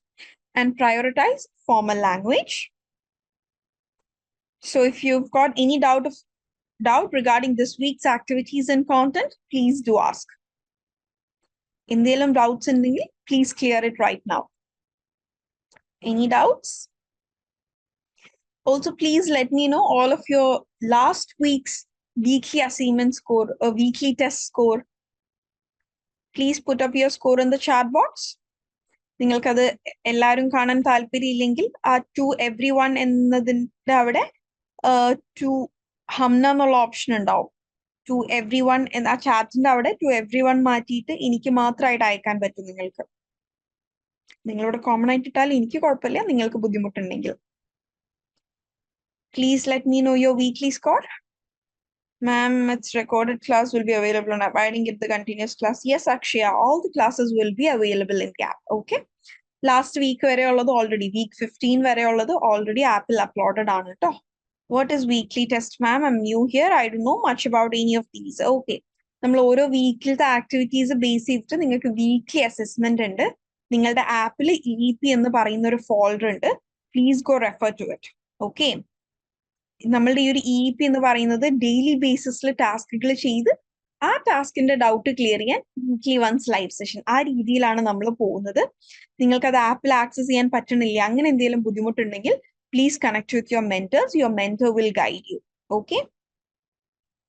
and prioritise formal language. So if you got any doubt regarding this week's activities and content, please do ask. എന്തെങ്കിലും doubts ഉണ്ടെങ്കിൽ please clear it right now. Any doubts? Also, please let me know all of your last week's weekly assignment score or weekly test score. Please put up your score in the chat box. നിങ്ങൾക്കത് എല്ലാവരും കാണാൻ താല്പര്യമില്ലെങ്കിൽ ആ to every one എന്നതിൻ്റെ അവിടെ to Hamna എന്നുള്ള option ഉണ്ടാവും. To every one ആ ചാറ്റിന്റെ അവിടെ ടു എവ്രി വൺ മാറ്റിയിട്ട് എനിക്ക് മാത്രമായിട്ട് അയക്കാൻ പറ്റും. നിങ്ങൾക്ക് നിങ്ങളോട് കോമൺ ആയിട്ട് ഇട്ടാൽ എനിക്ക് കുഴപ്പമില്ല, നിങ്ങൾക്ക് ബുദ്ധിമുട്ടുണ്ടെങ്കിൽ. Please let me know your weekly score. Ma'am, its recorded class will be available on app. I didn't get the continuous class. Yes, Akshaya, all the classes will be available in Gap. Okay. Last week വരെ ഉള്ളത് already, week 15 വരെ ഉള്ളത് already ആപ്പിൽ uploaded ആണ് കേട്ടോ. What is weekly test, ma'am? I'm new here. I don't know much about any of these. Okay. നമ്മൾ ഓരോ വീക്കിലത്തെ activities base ചെയ്തിട്ട് നിങ്ങൾക്ക് വീക്ക്ലി അസസ്മെന്റ് ഉണ്ട്. നിങ്ങളുടെ ആപ്പിൽ EEP എന്ന് പറയുന്ന ഒരു ഫോൾഡർ ഉണ്ട്. Please go refer to it. Okay, നമ്മളുടെ ഈ ഒരു EEP എന്ന് പറയുന്നത് ഡെയിലി ബേസിസിൽ ടാസ്കുകൾ ചെയ്ത് ആ ടാസ്കിന്റെ ഡൗട്ട് ക്ലിയർ ചെയ്യാൻ വീക്ക്ലി വൺസ് ലൈവ് സെഷൻ, ആ രീതിയിലാണ് നമ്മൾ പോകുന്നത്. നിങ്ങൾക്ക് അത് ആപ്പിൽ ആക്സസ് ചെയ്യാൻ പറ്റണില്ല, അങ്ങനെ എന്തെങ്കിലും ബുദ്ധിമുട്ടുണ്ടെങ്കിൽ please connect with your mentors. Your mentor will guide you. Okay.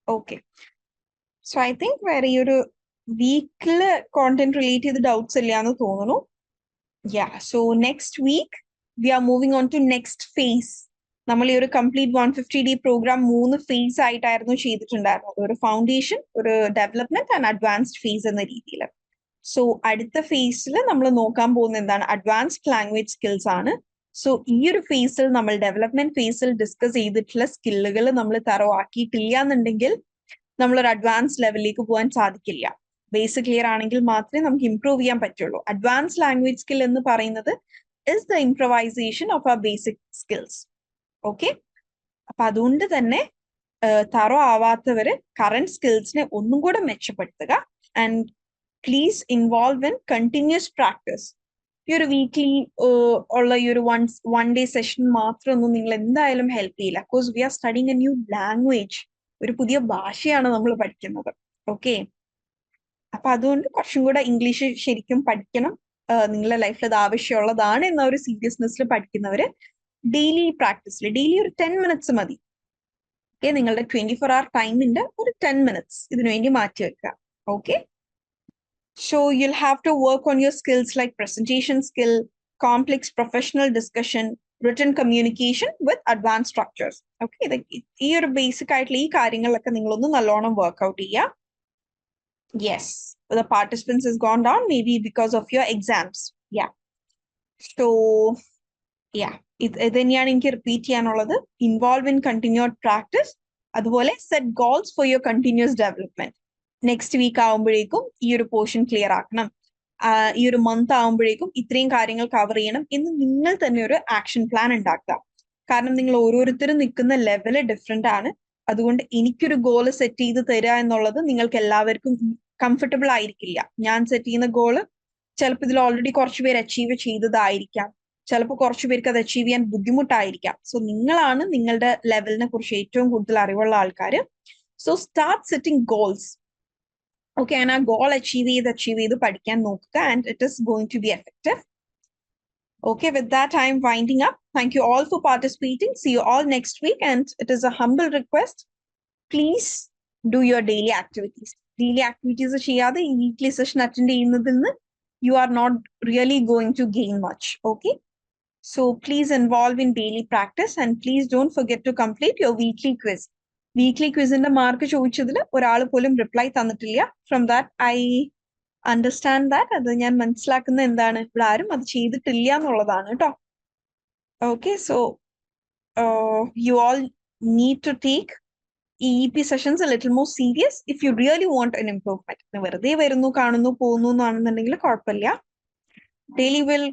Okay. So I think where your weekly content related doubts illanu thonunu. Yeah. So next week we are moving on to next phase. നമ്മൾ ഈ ഒരു complete 150D programme 3 face ആയിട്ടായിരുന്നു ചെയ്തിട്ടുണ്ടായിരുന്നത്. ഒരു foundation, ഒരു development and advanced face എന്ന രീതിയിൽ. So അടുത്ത ഫേസിൽ നമ്മൾ നോക്കാൻ പോകുന്ന എന്താണ്, അഡ്വാൻസ്ഡ് ലാംഗ്വേജ് സ്കിൽസ് ആണ്. സോ ഈ ഒരു ഫേസിൽ നമ്മൾ ഡെവലപ്മെന്റ് ഫേസിൽ ഡിസ്കസ് ചെയ്തിട്ടുള്ള സ്കില്ലുകൾ നമ്മൾ തറവാക്കിയിട്ടില്ല എന്നുണ്ടെങ്കിൽ നമ്മളൊരു അഡ്വാൻസ് ലെവലിലേക്ക് പോകാൻ സാധിക്കില്ല. ബേസിക് ക്ലിയർ ആണെങ്കിൽ മാത്രമേ നമുക്ക് ഇംപ്രൂവ് ചെയ്യാൻ പറ്റുള്ളൂ. അഡ്വാൻസ് ലാംഗ്വേജ് സ്കിൽ എന്ന് പറയുന്നത് is the improvisation of our basic skills. Okay, അപ്പൊ അതുകൊണ്ട് തന്നെ തറോ ആവാത്തവര് കറന്റ് സ്കിൽസിനെ ഒന്നും കൂടെ മെച്ചപ്പെടുത്തുക. And please involve in continuous practice. ഈ ഒരു വീക്ക്ലി ഉള്ള ഈ ഒരു വൺ ഡേ സെഷൻ മാത്രമൊന്നും നിങ്ങൾ എന്തായാലും ഹെൽപ്പ് ചെയ്യില്ല. Because we are studying A new language. ഒരു പുതിയ ഭാഷയാണ് നമ്മൾ പഠിക്കുന്നത്. ഓക്കെ, അപ്പൊ അതുകൊണ്ട് കുറച്ചും കൂടെ ഇംഗ്ലീഷ് ശരിക്കും പഠിക്കണം. നിങ്ങളുടെ ലൈഫിൽ അത് ആവശ്യമുള്ളതാണ് എന്ന ഒരു സീരിയസ്നെസ്സിൽ പഠിക്കുന്നവര് ഡെയിലി പ്രാക്ടീസിൽ ഡെയിലി ഒരു 10 minutes മതി. ഓക്കെ, നിങ്ങളുടെ 24-hour ടൈമിന്റെ ഒരു 10 minutes ഇതിനു വേണ്ടി മാറ്റി വെക്കുക. Okay, so you'll have to work on your skills like presentation skill, complex professional discussion, written communication with advanced structures. Okay, ഈ ഒരു ബേസിക് ആയിട്ടുള്ള ഈ കാര്യങ്ങളിലൊക്കെ നിങ്ങളൊന്ന് നല്ലോണം വർക്ക്ഔട്ട് ചെയ്യുക. Yes, the participants has gone down maybe because of your exams. Yeah. So yeah, ഇത് തന്നെയാണ് എനിക്ക് റിപ്പീറ്റ് ചെയ്യാനുള്ളത്. ഇൻവോൾവ് ഇൻ കണ്ടിന്യൂഡ് പ്രാക്ടീസ്, അതുപോലെ set goals for your continuous development. Next week ആവുമ്പോഴേക്കും ഈ ഒരു പോർഷൻ ക്ലിയർ ആക്കണം. ഈ ഒരു മന്ത് ആകുമ്പോഴേക്കും ഇത്രയും കാര്യങ്ങൾ കവർ ചെയ്യണം എന്ന് നിങ്ങൾ തന്നെ ഒരു ആക്ഷൻ പ്ലാൻ ഉണ്ടാക്കുക. കാരണം നിങ്ങൾ ഓരോരുത്തരും നിൽക്കുന്ന ലെവല് ഡിഫറെന്റ് ആണ്. അതുകൊണ്ട് എനിക്കൊരു ഗോള് സെറ്റ് ചെയ്ത് തരിക എന്നുള്ളത് നിങ്ങൾക്ക് എല്ലാവർക്കും കംഫർട്ടബിൾ ആയിരിക്കില്ല. ഞാൻ സെറ്റ് ചെയ്യുന്ന ഗോള് ചിലപ്പോൾ ഇതിൽ ഓൾറെഡി കുറച്ച് പേര് അച്ചീവ് ചെയ്തതായിരിക്കാം, ചിലപ്പോൾ കുറച്ച് പേർക്ക് അത് അച്ചീവ് ചെയ്യാൻ ബുദ്ധിമുട്ടായിരിക്കാം. സോ നിങ്ങളാണ് നിങ്ങളുടെ ലെവലിനെ കുറിച്ച് ഏറ്റവും കൂടുതൽ അറിവുള്ള ആൾക്കാർ. So start setting goals. Okay, and ആ ഗോൾ അച്ചീവ് ചെയ്ത് പഠിക്കാൻ നോക്കുക, and it is going to be effective. Okay, with that, I am winding up. Thank you all for participating. See you all next week. And it is a humble request. Please do your daily activities. Daily activities ചെയ്യാതെ ഈ weekly session attend ചെയ്യുന്നതിൽ നിന്ന് you are not really going to gain much. Okay, so please involve in daily practice, and please don't forget to complete your weekly quiz. Weekly ക്വിസിന്റെ mark ചോദിച്ചതിൽ ഒരാൾ പോലും reply തന്നിട്ടില്ല. From that I understand that. അത് ഞാൻ മനസ്സിലാക്കുന്ന എന്താണ്, ഇവിടെ ആരും അത് ചെയ്തിട്ടില്ല എന്നുള്ളതാണ് കേട്ടോ. Okay, so you all need to take EP sessions a little more serious if you really want an improvement. വെറുതെ വരുന്നു കാണുന്നു പോകുന്നു എന്നാണെന്നുണ്ടെങ്കിൽ കുഴപ്പമില്ല. Daily will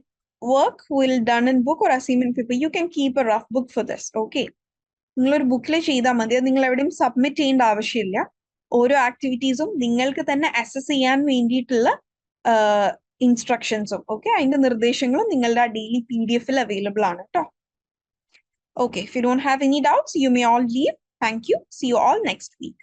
work will done in book or assignment paper. You can keep a rough book for this. Okay, നിങ്ങളൊരു ബുക്കിൽ ചെയ്താൽ മതി. അത് നിങ്ങൾ എവിടെയും സബ്മിറ്റ് ചെയ്യേണ്ട ആവശ്യമില്ല. ഓരോ ആക്ടിവിറ്റീസും നിങ്ങൾക്ക് തന്നെ അസസ് ചെയ്യാൻ വേണ്ടിയിട്ടുള്ള ഇൻസ്ട്രക്ഷൻസും അതിന്റെ നിർദ്ദേശങ്ങളും നിങ്ങളുടെ ആ ഡെയിലി PDF അവൈലബിൾ ആണ് കേട്ടോ. Okay, if you don't have any doubts, you may all leave. Thank you. See you all next week.